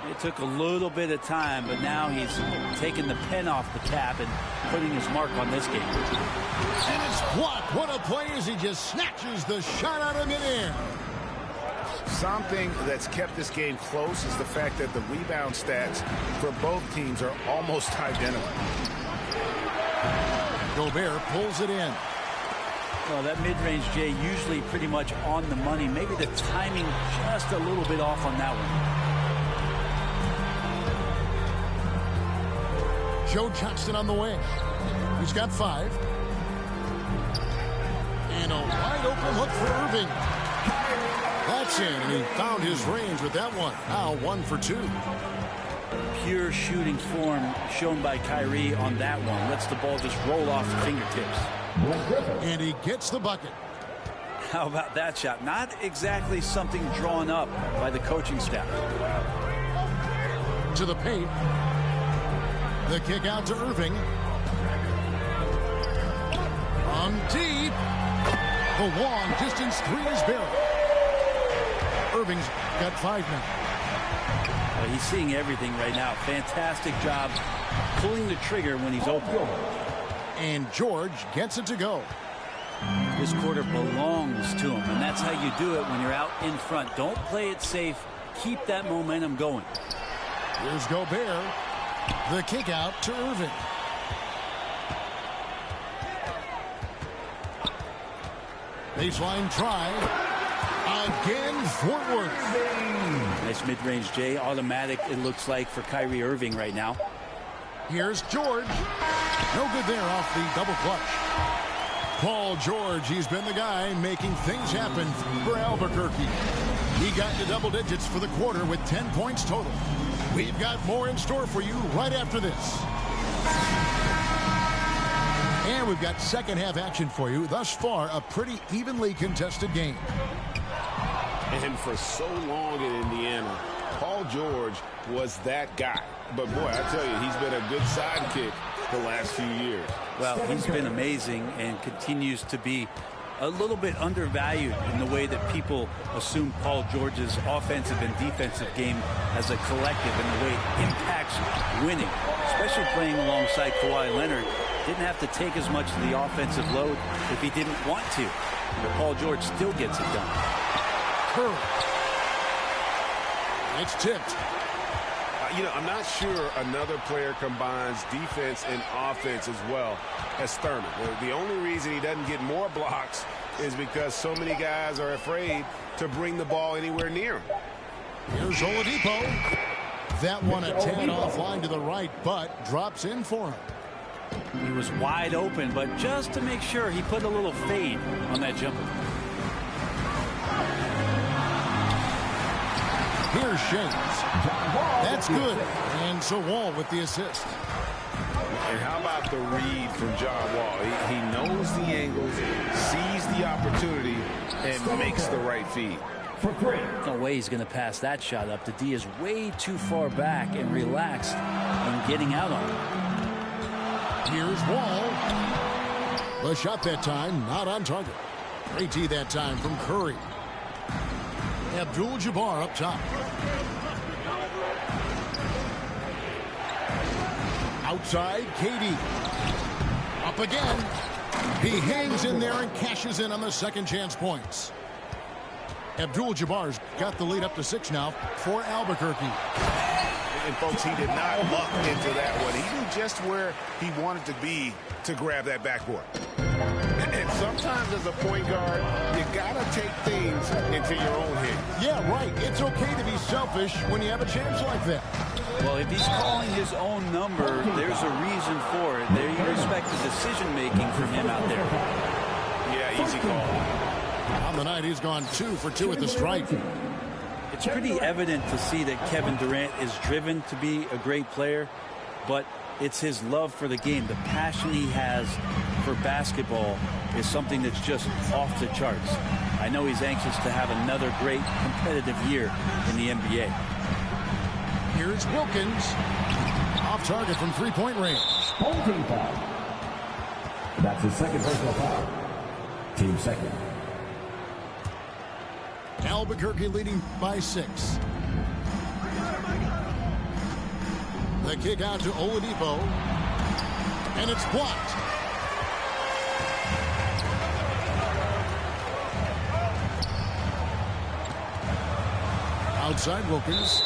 It took a little bit of time, but now he's taking the pen off the tap and putting his mark on this game. And it's blocked. What a play as he just snatches the shot out of midair. Something that's kept this game close is the fact that the rebound stats for both teams are almost identical. Gobert pulls it in. Well, that mid-range, Jay, usually pretty much on the money. Maybe the timing just a little bit off on that one. Joe Johnston on the wing. He's got 5. And a wide open look for Irving. That's in, and he found his range with that one. Now 1 for 2. Pure shooting form shown by Kyrie on that one. Lets the ball just roll off the fingertips. And he gets the bucket. How about that shot? Not exactly something drawn up by the coaching staff. To the paint. The kick out to Irving. From deep. The long distance 3 is buried. Irving's got 5 now. He's seeing everything right now. Fantastic job pulling the trigger when he's open. And George gets it to go. This quarter belongs to him, and that's how you do it when you're out in front. Don't play it safe. Keep that momentum going. Here's Gobert. The kick out to Irving. Baseline try. Again, Fort Worth. Nice mid-range, Jay. Automatic, it looks like, for Kyrie Irving right now. Here's George. No good there off the double clutch. Paul George, he's been the guy making things happen for Albuquerque. He got into double digits for the quarter with 10 points total. We've got more in store for you right after this. And we've got second half action for you. Thus far, a pretty evenly contested game. And for so long in Indiana, Paul George was that guy. But boy, I tell you, he's been a good sidekick the last few years. Well, he's been amazing and continues to be a little bit undervalued in the way that people assume Paul George's offensive and defensive game as a collective and the way it impacts winning, especially playing alongside Kawhi Leonard. Didn't have to take as much of the offensive load if he didn't want to. But Paul George still gets it done. It's tipped. I'm not sure another player combines defense and offense as well as Thurman. The only reason he doesn't get more blocks is because so many guys are afraid to bring the ball anywhere near him. Here's Oladipo. That one a tad offline to the right, but drops in for him. He was wide open, but just to make sure, he put a little fade on that jumper. Here's Shames. That's good. And so Wall with the assist. And how about the read from John Wall? He knows the angles, sees the opportunity, and makes the right feed. No way he's going to pass that shot up. The D is way too far back and relaxed and getting out on it. Here's Wall. The shot that time, not on target. Great D that time from Curry. Abdul-Jabbar up top. Outside, KD. Up again. He hangs in there and cashes in on the second chance points. Abdul-Jabbar's got the lead up to 6 now for Albuquerque. And folks, he did not luck into that one. He knew just where he wanted to be to grab that backboard. And sometimes as a point guard, you gotta take things into your own hands. Yeah, right. It's okay to be selfish when you have a chance like that. Well, if he's calling his own number, there's a reason for it. There you expect the decision-making from him out there. Yeah, easy call. On the night, he's gone 2 for 2 at the stripe. If It's pretty evident to see that Kevin Durant is driven to be a great player, but it's his love for the game. The passion he has for basketball is something that's just off the charts. I know he's anxious to have another great competitive year in the NBA. Here's Wilkins. Off target from three-point range. Home team foul. That's his second personal foul. Team second. Albuquerque leading by 6. The kick out to Oladipo. And it's blocked. Outside Wilkins.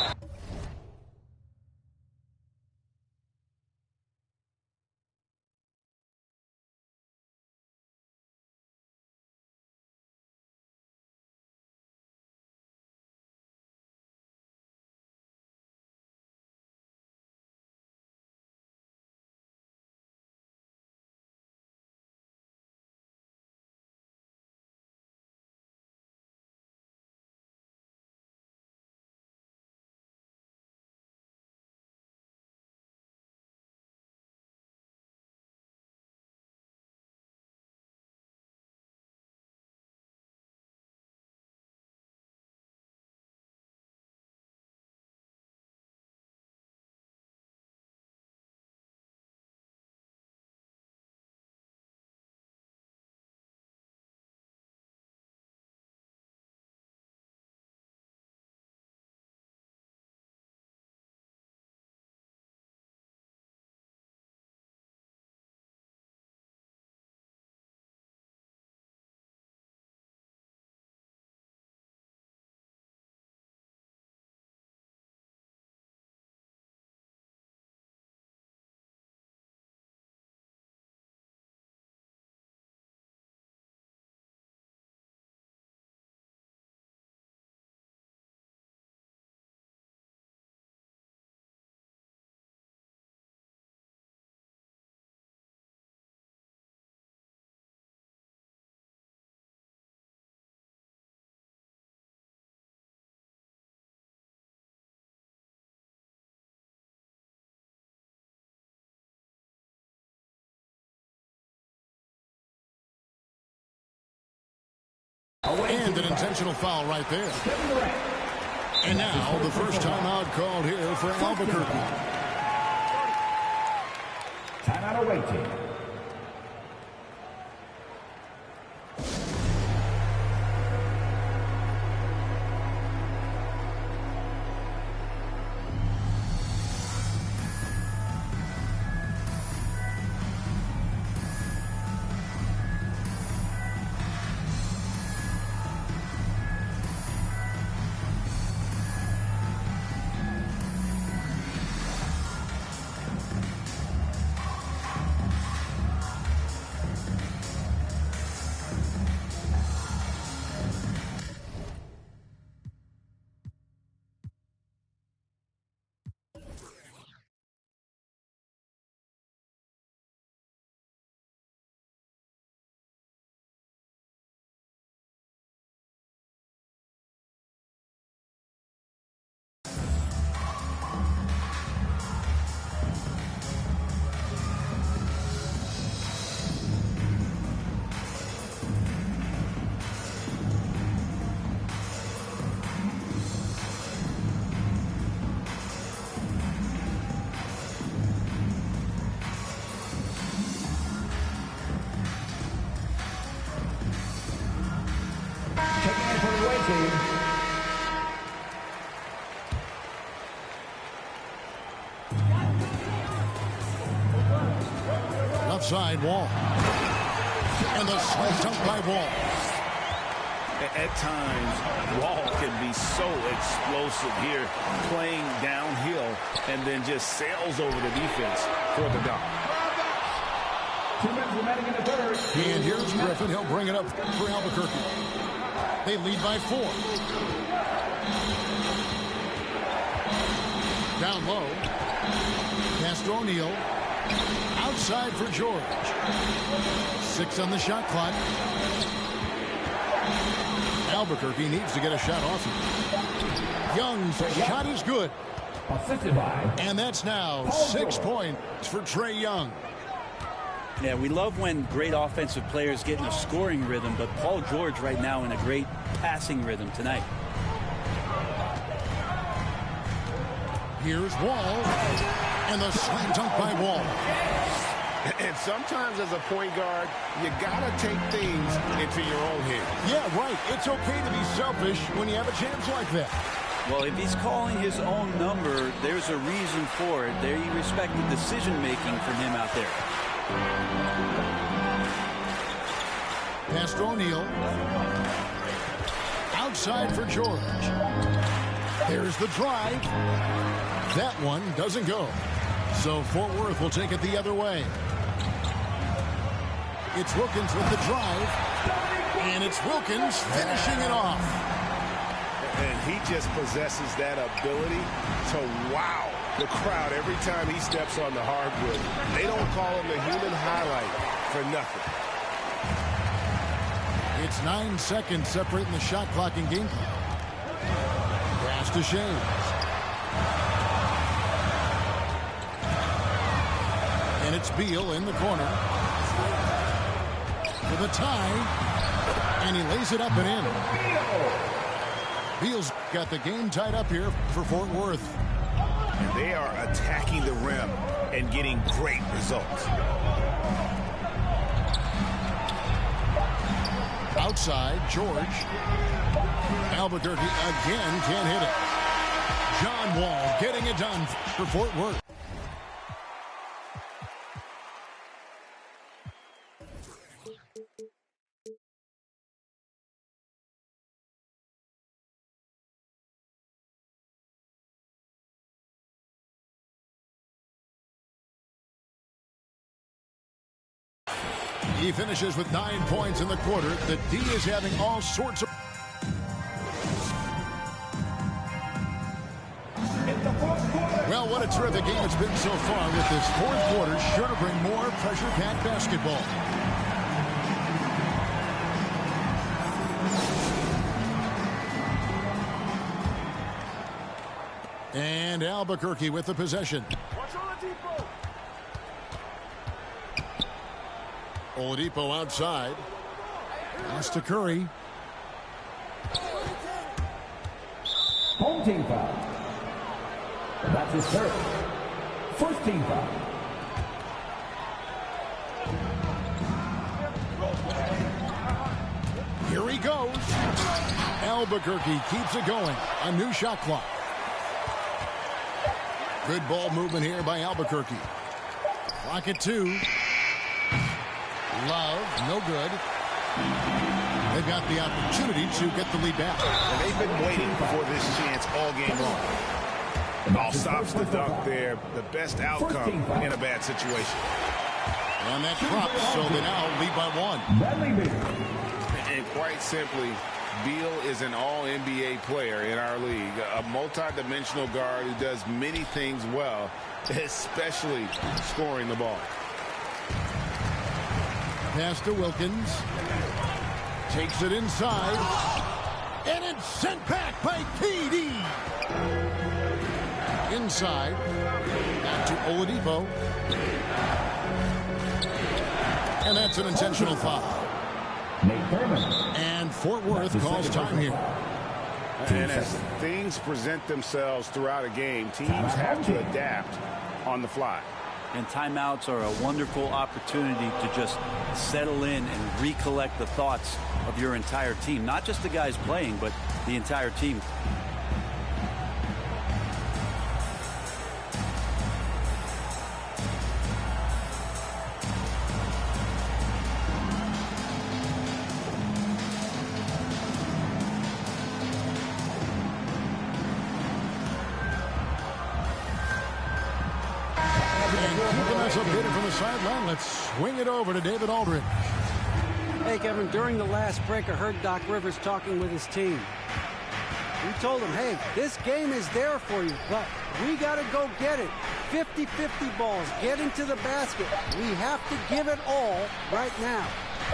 And an intentional foul right there. And now the first timeout called here for Albuquerque. Timeout awaiting. Outside Wall. And the slice up by Wall. At times, Wall can be so explosive here, playing downhill, and then just sails over the defense for the dunk. 2 minutes remaining in the third. And here's Griffin. He'll bring it up for Albuquerque. They lead by 4. Down low. Pass to O'Neal. Outside for George. 6 on the shot clock. Albuquerque needs to get a shot off him. Young's shot is good. And that's now 6 points for Trae Young. Yeah, we love when great offensive players get in a scoring rhythm, but Paul George right now in a great passing rhythm tonight. Here's Wall, and the slam dunk by Wall. And sometimes as a point guard, you gotta take things into your own hands. Yeah, right. It's okay to be selfish when you have a chance like that. Well, if he's calling his own number, there's a reason for it. They respect the decision-making from him out there. Pass to O'Neal. Outside for George. There's the drive. That one doesn't go. So Fort Worth will take it the other way. It's Wilkins with the drive. And it's Wilkins finishing it off. And he just possesses that ability to wow the crowd every time he steps on the hardwood. They don't call him the human highlight for nothing. It's 9 seconds separating the shot clock and game clock. Pass to Shames. And it's Beal in the corner. For the tie. And he lays it up and in. Beal's got the game tied up here for Fort Worth. And they are attacking the rim and getting great results. Outside, George. Albuquerque again can't hit it. John Wall getting it done for Fort Worth. He finishes with 9 points in the quarter. The D is having all sorts of... Well, what a terrific game it's been so far with this fourth quarter. Sure to bring more pressure-packed basketball. And Albuquerque with the possession. Oladipo outside. Pass to Curry. Home team foul. That's his third. First team foul. Here he goes. Albuquerque keeps it going. A new shot clock. Good ball movement here by Albuquerque. Clock at 2. Love, no good. They've got the opportunity to get the lead back. And they've been waiting for this chance all game long. Ball stops the dunk there. The best outcome in a bad situation. And that drops, so they now lead by 1. And quite simply, Beal is an all-NBA player in our league. A multi-dimensional guard who does many things well, especially scoring the ball. Pass to Wilkins. Takes it inside. And it's sent back by KD. Inside. Back to Oladipo. And that's an intentional foul. And Fort Worth calls time here. And as things present themselves throughout a game, teams have to adapt on the fly. And timeouts are a wonderful opportunity to just settle in and recollect the thoughts of your entire team. Not just the guys playing, but the entire team. Sideline. Let's swing it over to David Aldridge. Hey, Kevin, during the last break, I heard Doc Rivers talking with his team. He told them, hey, this game is there for you, but we got to go get it. 50-50 balls, get into the basket. We have to give it all right now.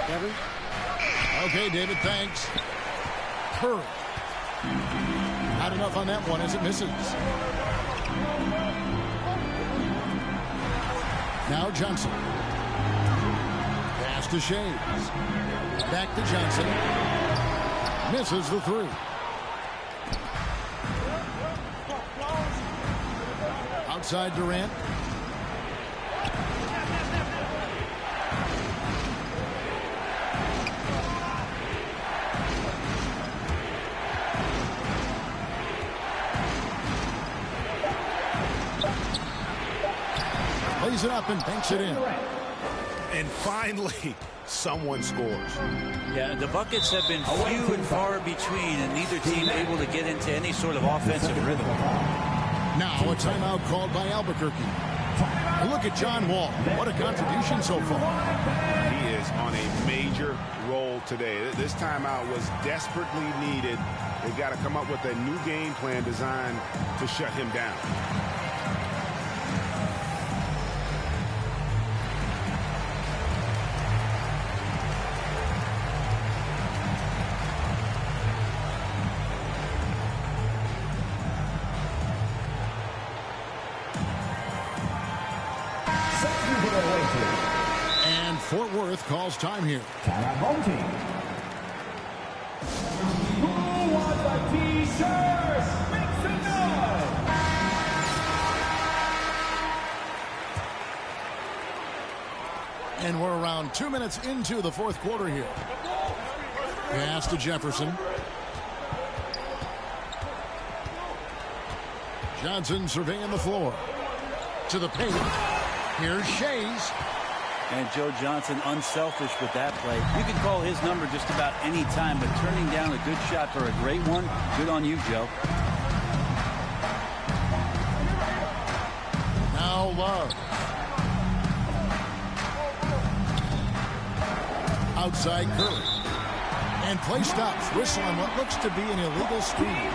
Kevin? Okay, David, thanks. Curry. Not enough on that one as it misses. Now Johnson. Pass to Shays. Back to Johnson. Misses the three. Outside Durant. Lays it up and banks it in. And finally, someone scores. Yeah, the buckets have been few and far between, and neither team able to get into any sort of offensive rhythm. Now a timeout called by Albuquerque. Look at John Wall. What a contribution so far. He is on a major roll today. This timeout was desperately needed. They've got to come up with a new game plan designed to shut him down. And Fort Worth calls time here. Home team. Who wants a t-shirt? Make some noise. And we're around 2 minutes into the fourth quarter here. Pass to Jefferson. Johnson surveying the floor. To the paint. Here's Shays. And Joe Johnson unselfish with that play. You can call his number just about any time, but turning down a good shot for a great one, good on you, Joe. Now Love. Outside Curry. And play stops. Whistle on what looks to be an illegal screen.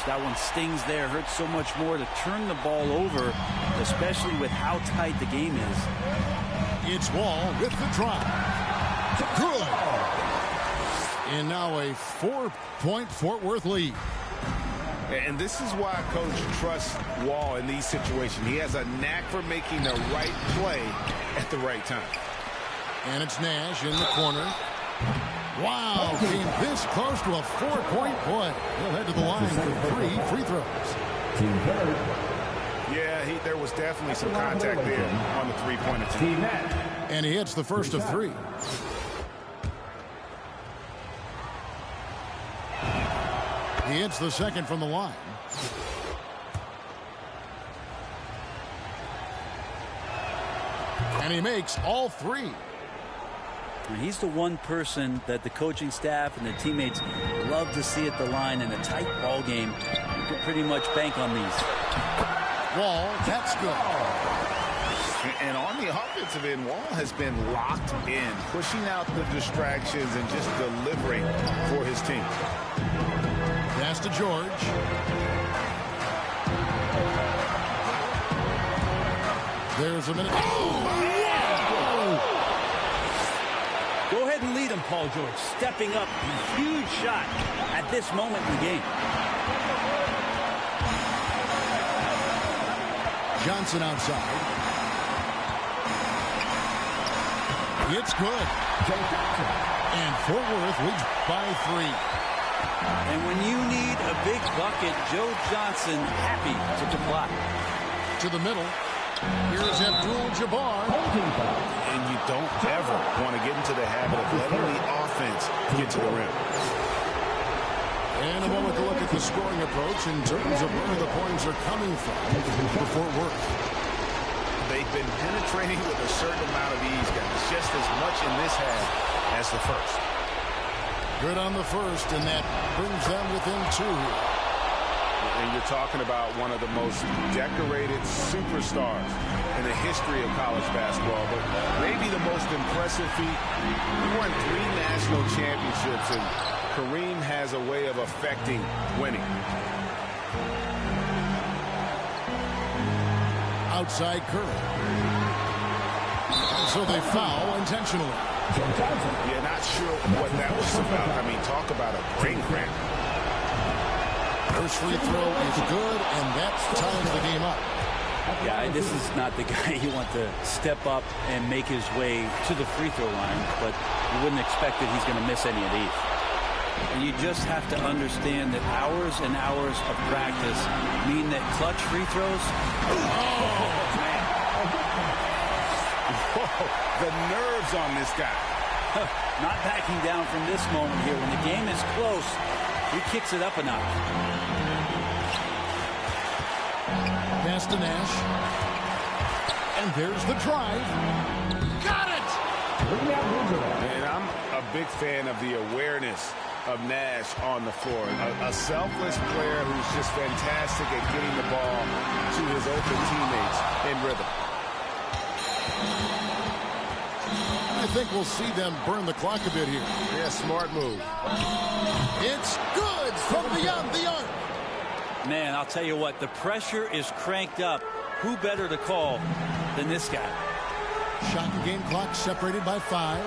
That one stings there. Hurts so much more to turn the ball over, especially with how tight the game is. It's Wall with the try. Good. And now a 4-point Fort Worth lead. And this is why Coach trusts Wall in these situations. He has a knack for making the right play at the right time. And it's Nash in the corner. Wow, came this close to a 4-point play. He'll head to the line for 3 free throws. Yeah, there was definitely some contact there on the three-point attempt. And he hits the first of 3. He hits the second from the line. And he makes all 3. And he's the one person that the coaching staff and the teammates love to see at the line in a tight ball game. You can pretty much bank on these. Wall, that's good. And on the offensive end, Wall has been locked in, pushing out the distractions and just delivering for his team. Pass to George. There's a minute. Go ahead and lead him, Paul George. Stepping up. Huge shot at this moment in the game. Johnson outside. It's good. And Fort Worth leads by 3. And when you need a big bucket, Joe Johnson happy to comply. To the middle. Here's Abdul-Jabbar. And you don't ever want to get into the habit of letting the offense get to the rim. And a moment to look at the scoring approach in terms of where the points are coming from for Fort Worth. They've been penetrating with a certain amount of ease, guys, just as much in this half as the first. Good on the first, and that brings them within 2. And you're talking about one of the most decorated superstars in the history of college basketball, but maybe the most impressive feat. He won 3 national championships, and Kareem has a way of affecting winning. Outside Curry. So they foul intentionally. Yeah, not sure what that was about. I mean, talk about a brain cramp. First free throw is good, and that's tying the game up. Yeah, this is not the guy you want to step up and make his way to the free throw line, but you wouldn't expect that he's going to miss any of these. And you just have to understand that hours and hours of practice mean that clutch free throws. Oh, man. Whoa, the nerves on this guy. Not backing down from this moment here. When the game is close, he kicks it up a notch. Pass to Nash. And there's the drive. Got it! And I'm a big fan of the awareness of Nash on the floor. A selfless player who's just fantastic at getting the ball to his open teammates in rhythm. I think we'll see them burn the clock a bit here. Yeah, smart move. It's good from beyond the arc. Man, I'll tell you what, the pressure is cranked up. Who better to call than this guy? Shot and game clock separated by 5.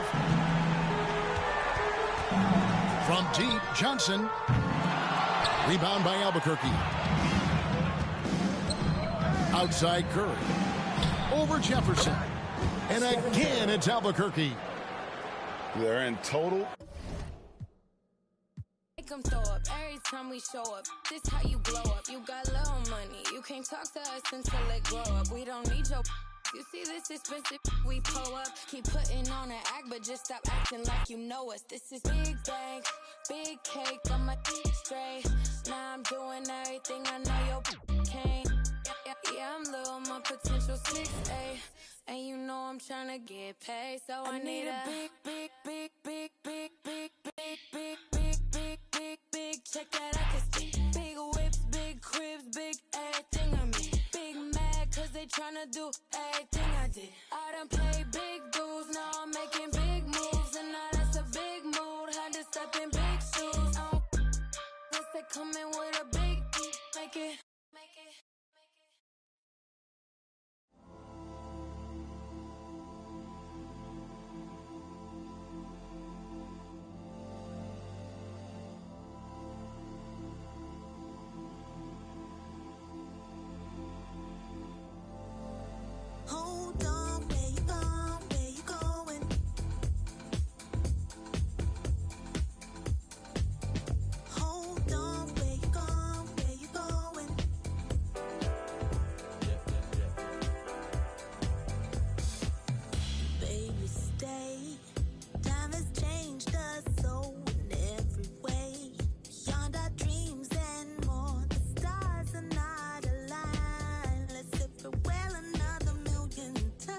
From deep, Johnson. Rebound by Albuquerque. Outside Curry. Over Jefferson. And again, it's Albuquerque. They're in total. Make them throw up every time we show up. This how you blow up. You got little money. You can't talk to us until it grow up. We don't need your. You see this expensive, we pull up. Keep putting on an act, but just stop acting like you know us. This is big bank, big cake, on my straight. Now I'm doing everything I know your can't. Yeah, I'm little, my potential 6'8". And you know I'm trying to get paid, so I need a big, big, big, big, big, big, big, big, big, big, big, big check that I can see. Big whips, big cribs, big everything I'm in. Big mad, cause they tryna do everything I did. I done played big dudes, now I'm making big moves. And now that's a big mood, had to step in big shoes. Guess they coming with a big, make it. Hold on, where you going? Where you going? Hold on, where you going? Where you going? Baby, stay. Time has changed us so in every way. Beyond our dreams and more, the stars are not aligned. Let's sit for well another million times.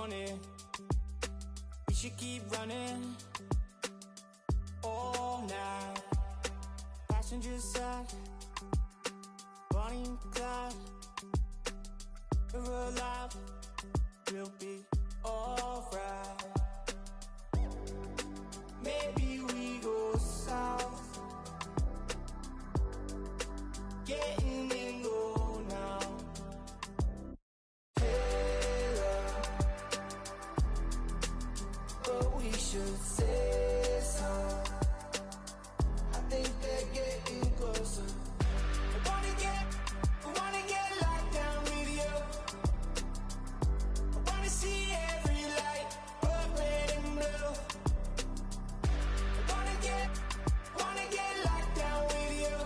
want it. We should keep running all night. Passenger side, Bonnie and Clyde. We're alive, we'll be alright. Maybe we go south, getting in go now. Hey, but we should say so. I think they're getting closer. I wanna get locked down with you. I wanna see every light, but red and blue. I wanna get locked down with you.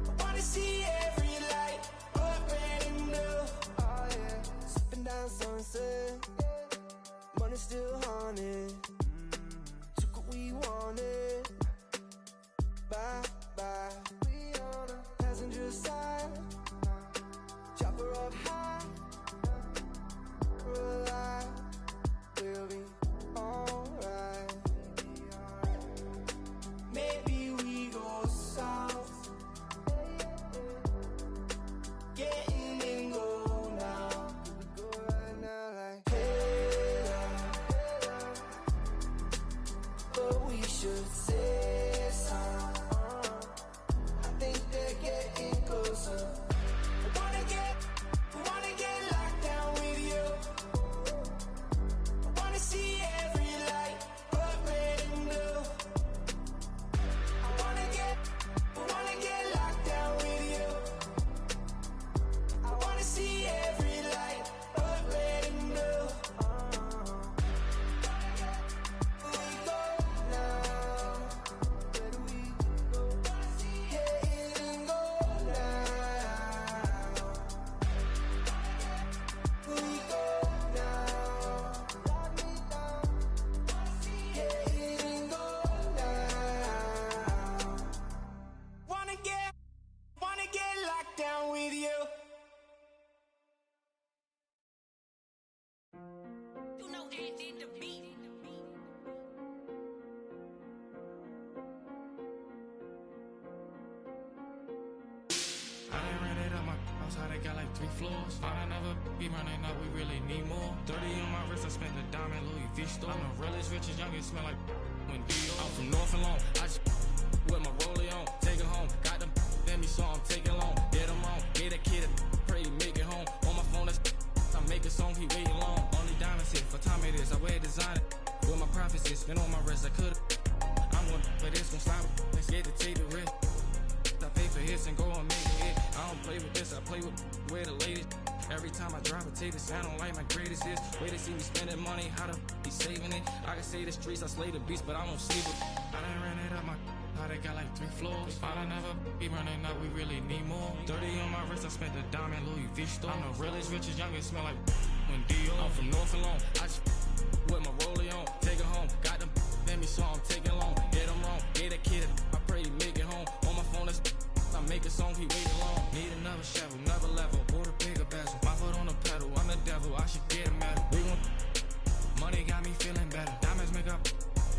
I wanna see every light, but red and blue. Oh yeah, sipping down sunset, money still haunted. Took what we wanted. Bye bye. We on a passenger side, chopper up high. We're alive, we'll be alright. Maybe we go south, getting in go now. We go right now like hey, but we should say so. I think they're getting closer. I wanna get locked down with you. I wanna see every light, but red and blue. I wanna get locked down with you. I wanna see every light, but red and blue. Where we go now? Where do we go? Get in go now. Where we go now? Lock me down. Get in go now. Wanna get locked down with you. You know and in the beat. I done ran it up my house, how they got like 3 floors. Thought I never be running up, we really need more. 30 on my wrist, I spent the diamond Louis V store. I'm the realest, richest, youngest, smell like when Dior. I'm from North and Long, I just with my rollie on. Take it home, got them let me so I'm taking long. Get them on, get a kid, pray he make it home. On my phone, that's I make a song, he waiting long. Only diamonds hit, for time it is, I wear designer. With my prophecies, spin on my wrist, I could've. I'm one for this, gon' slide with, let's get to take the risk. I pay for hits and go and make a hit. I don't play with this, I play with the latest. Every time I drive a take this, I don't like my greatest hits. Way they see me spending money, how to be saving it. I can say the streets, I slay the beast, but I won't sleep it. I done ran it up my how they got like 3 floors. Thought I never be running up, we really need more. 30 on my wrist, I spent the diamond Louis V store. I'm the realest, richest, youngest, smell like when Dior. I'm from North and Long, I just with my rollie on. Take it home, got them let me so I'm taking long. Get them wrong, get a kid, I pray he make it home. On my phone, that's I make a song, he waiting long. Need another shovel, another level, bought a bigger bezel. My foot on the pedal, I'm the devil, I should get a medal. We gon' money got me feeling better. Diamonds make up,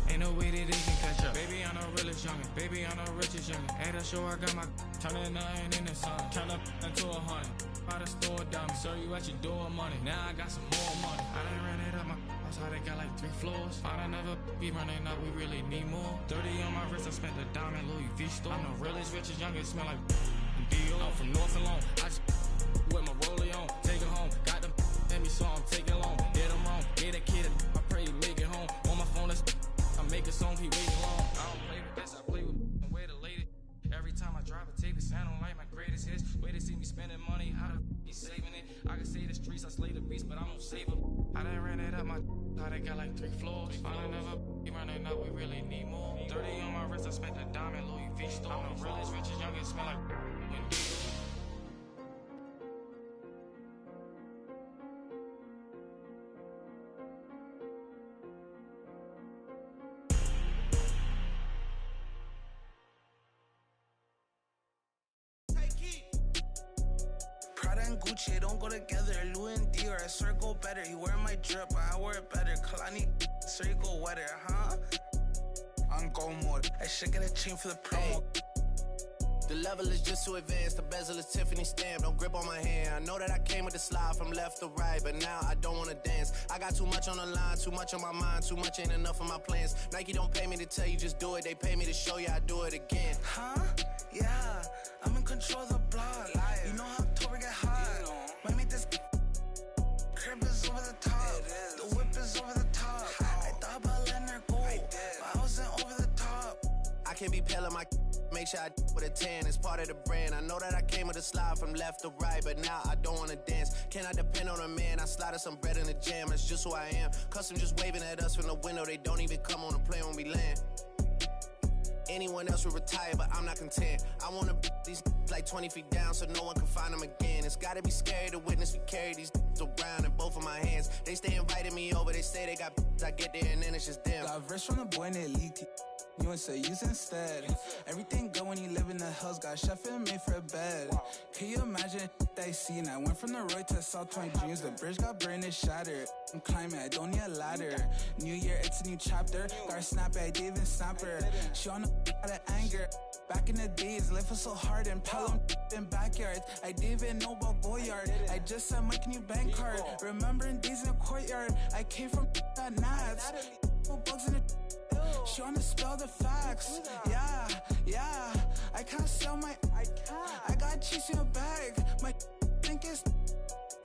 ain't no way that they can catch up. Baby, I'm the realest youngin', baby, I'm the richest youngin'. Ain't a show, I got my turning nothing in the sun. Turn up into 100, by the store diamond. Serve you at your door money, now I got some more money. I done ran it up my house, how they got like 3 floors. Thought I never be running up, we really need more. 30 on my wrist, I spent the diamond Louis V store. I'm the realest, richest, youngest, smell like Dior. I'm from North and Long, I just with my rollie on. Take it home, got them let me so I'm taking long. Get them wrong, get a kid, I pray he make it home. On my phone, that's I make a song, he waiting long. I don't play with this, I play with the way the latest. Every time I drive a take this, I don't like my greatest hits. Way they see me spending money, how to be saving it. I can say the streets, I slay the beast, but I don't save them. I done ran it up my how they got like 3 floors. Thought I never be running up, we really need more. 30 on my wrist, I spent the diamond Louis V store. I'm the realest, richest, youngest, smell like when Prada and Gucci don't go together. Louis and Dior, that circle better. He wear my drip, but I wear it better. Kalani, circle wetter, huh? I'm going more. I should get a chain for the promo. The level is just too advanced. The bezel is Tiffany stamp. Don't grip on my hand. I know that I came with the slide from left to right, but now I don't want to dance. I got too much on the line, too much on my mind, too much ain't enough of my plans. Nike don't pay me to tell you just do it. They pay me to show you I do it again. Huh? Yeah, I'm in control of the block. You know how October get hot. Might make this crib is over the top. The whip is over the top. I thought about letting her go, but I wasn't over the top. I can't be pale on my make sure I with a 10. It's part of the brand. I know that I came with a slide from left to right, but now I don't want to dance. Can I depend on a man? I slided some bread in the jam. That's just who I am. Custom just waving at us from the window. They don't even come on the plane when we land. Anyone else would retire, but I'm not content. I want to these like 20 feet down so no one can find them again. It's gotta be scary to witness me carry these around in both of my hands. They stay inviting me over. They say they got I get there and then it's just them. Got rich from the boy and they leaked it. You would say use instead. Everything good when you live in the hills. Got chef and made for a bed. Can you imagine they seen? I went from the road to South 20 dreams. The bridge got burned and shattered. I'm climbing, I don't need a ladder. New year, it's a new chapter. Got a snap at David Snapper. She on the out of anger. Back in the days, life was so hard and Pelham in backyards. I didn't even know about Boyard. I just said my new bank card. Remembering days in the courtyard. I came from that Nats. Bugs in the she wanna spell the facts. Yeah. I can't sell my. I got cheese in a bag. My think is.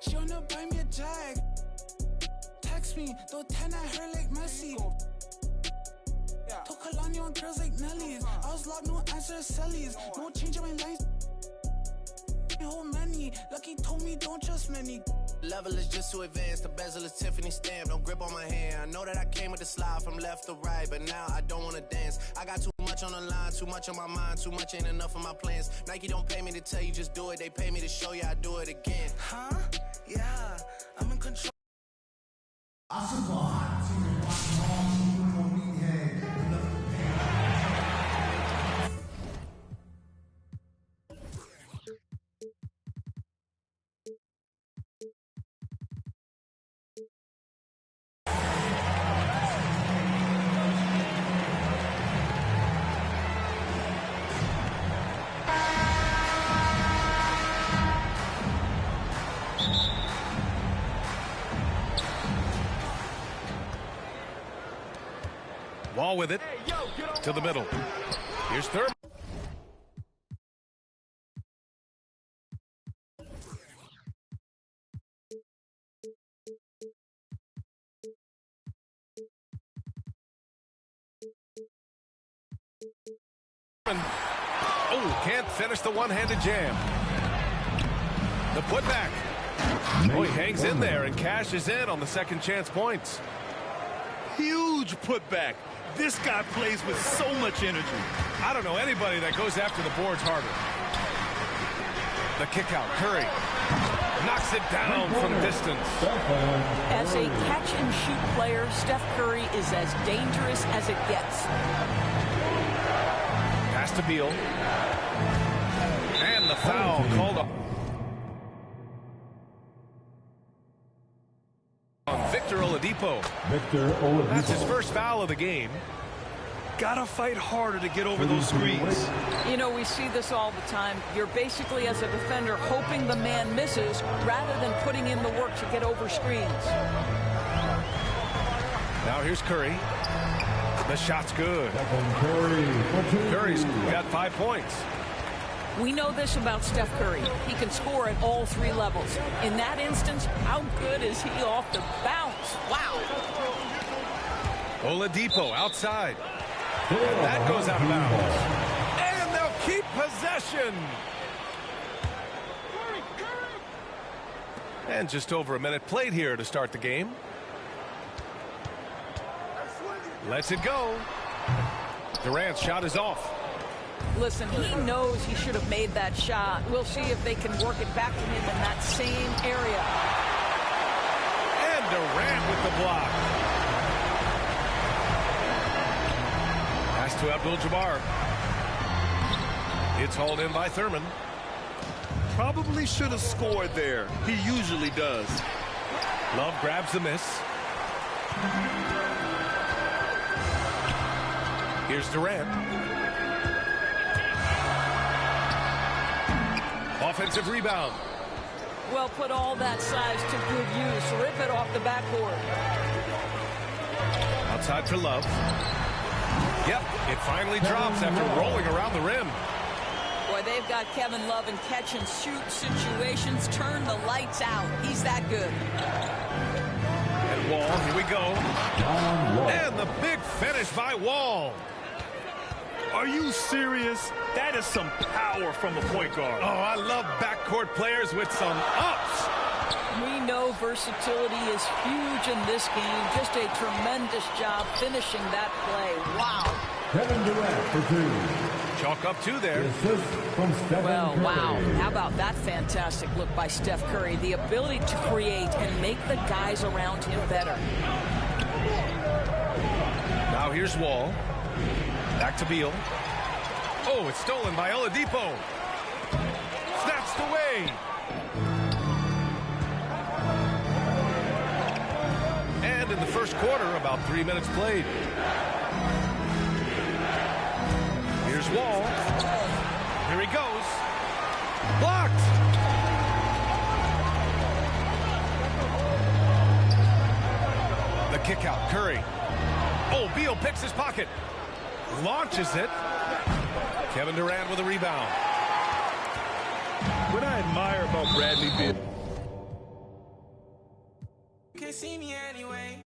She wanna buy me a jag. Text me, throw 10 at her like Messi. Took Kalani on girls like Nelly's. I was locked, no answer to Sellies. No change in my lines. Whole many. Lucky told me don't trust many. Level is just too advanced. The bezel is Tiffany stamp. Don't grip on my hand. I know that I came with the slide from left to right, but now I don't want to dance. I got too much on the line, too much on my mind, too much ain't enough of my plans. Nike don't pay me to tell you just do it. They pay me to show you I do it again. Huh? Yeah, I'm in control. Wall with it to the middle. Here's Thurman. Oh, can't finish the one-handed jam. The putback. Oh, he hangs in there and cashes in on the second chance points. Huge putback. This guy plays with so much energy. I don't know anybody that goes after the boards harder. The kick out. Curry knocks it down from distance. As a catch-and-shoot player, Steph Curry is as dangerous as it gets. Pass to Beal. And the foul called up on Victor Oladipo. That's his first foul of the game. Gotta fight harder to get over those screens. You know, we see this all the time. You're basically, as a defender, hoping the man misses rather than putting in the work to get over screens. Now here's Curry. The shot's good. Curry's got 5 points. We know this about Steph Curry. He can score at all three levels. In that instance, how good is he off the bounce? Wow. Oladipo outside. And that goes out of bounds. And they'll keep possession. And just over a minute played here to start the game. Lets it go. Durant's shot is off. Listen, he knows he should have made that shot. We'll see if they can work it back to him in that same area. And Durant with the block. Pass to Abdul-Jabbar. It's hauled in by Thurman. Probably should have scored there. He usually does. Love grabs the miss. Here's Durant. Offensive rebound. Well, put all that size to good use. Rip it off the backboard. Outside for Love. Yep, it finally drops after rolling around the rim. Boy, they've got Kevin Love in catch-and-shoot situations. Turn the lights out. He's that good. And Wall, here we go. And the big finish by Wall. Are you serious? That is some power from a point guard. Oh, I love backcourt players with some ups. We know versatility is huge in this game. Just a tremendous job finishing that play. Wow. Kevin Durant for two. Chalk up two there. Assist from Stephen Well, Curry. wow. How about that fantastic look by Steph Curry? The ability to create and make the guys around him better. Now here's Wall. Back to Beal. Oh, it's stolen by Oladipo. Snatched away. And in the first quarter, about 3 minutes played. Here's Wall. Here he goes. Blocked. The kick out, Curry. Oh, Beal picks his pocket. Launches it. Kevin Durant with a rebound. What I admire about Bradley Beal. Can't see me anyway.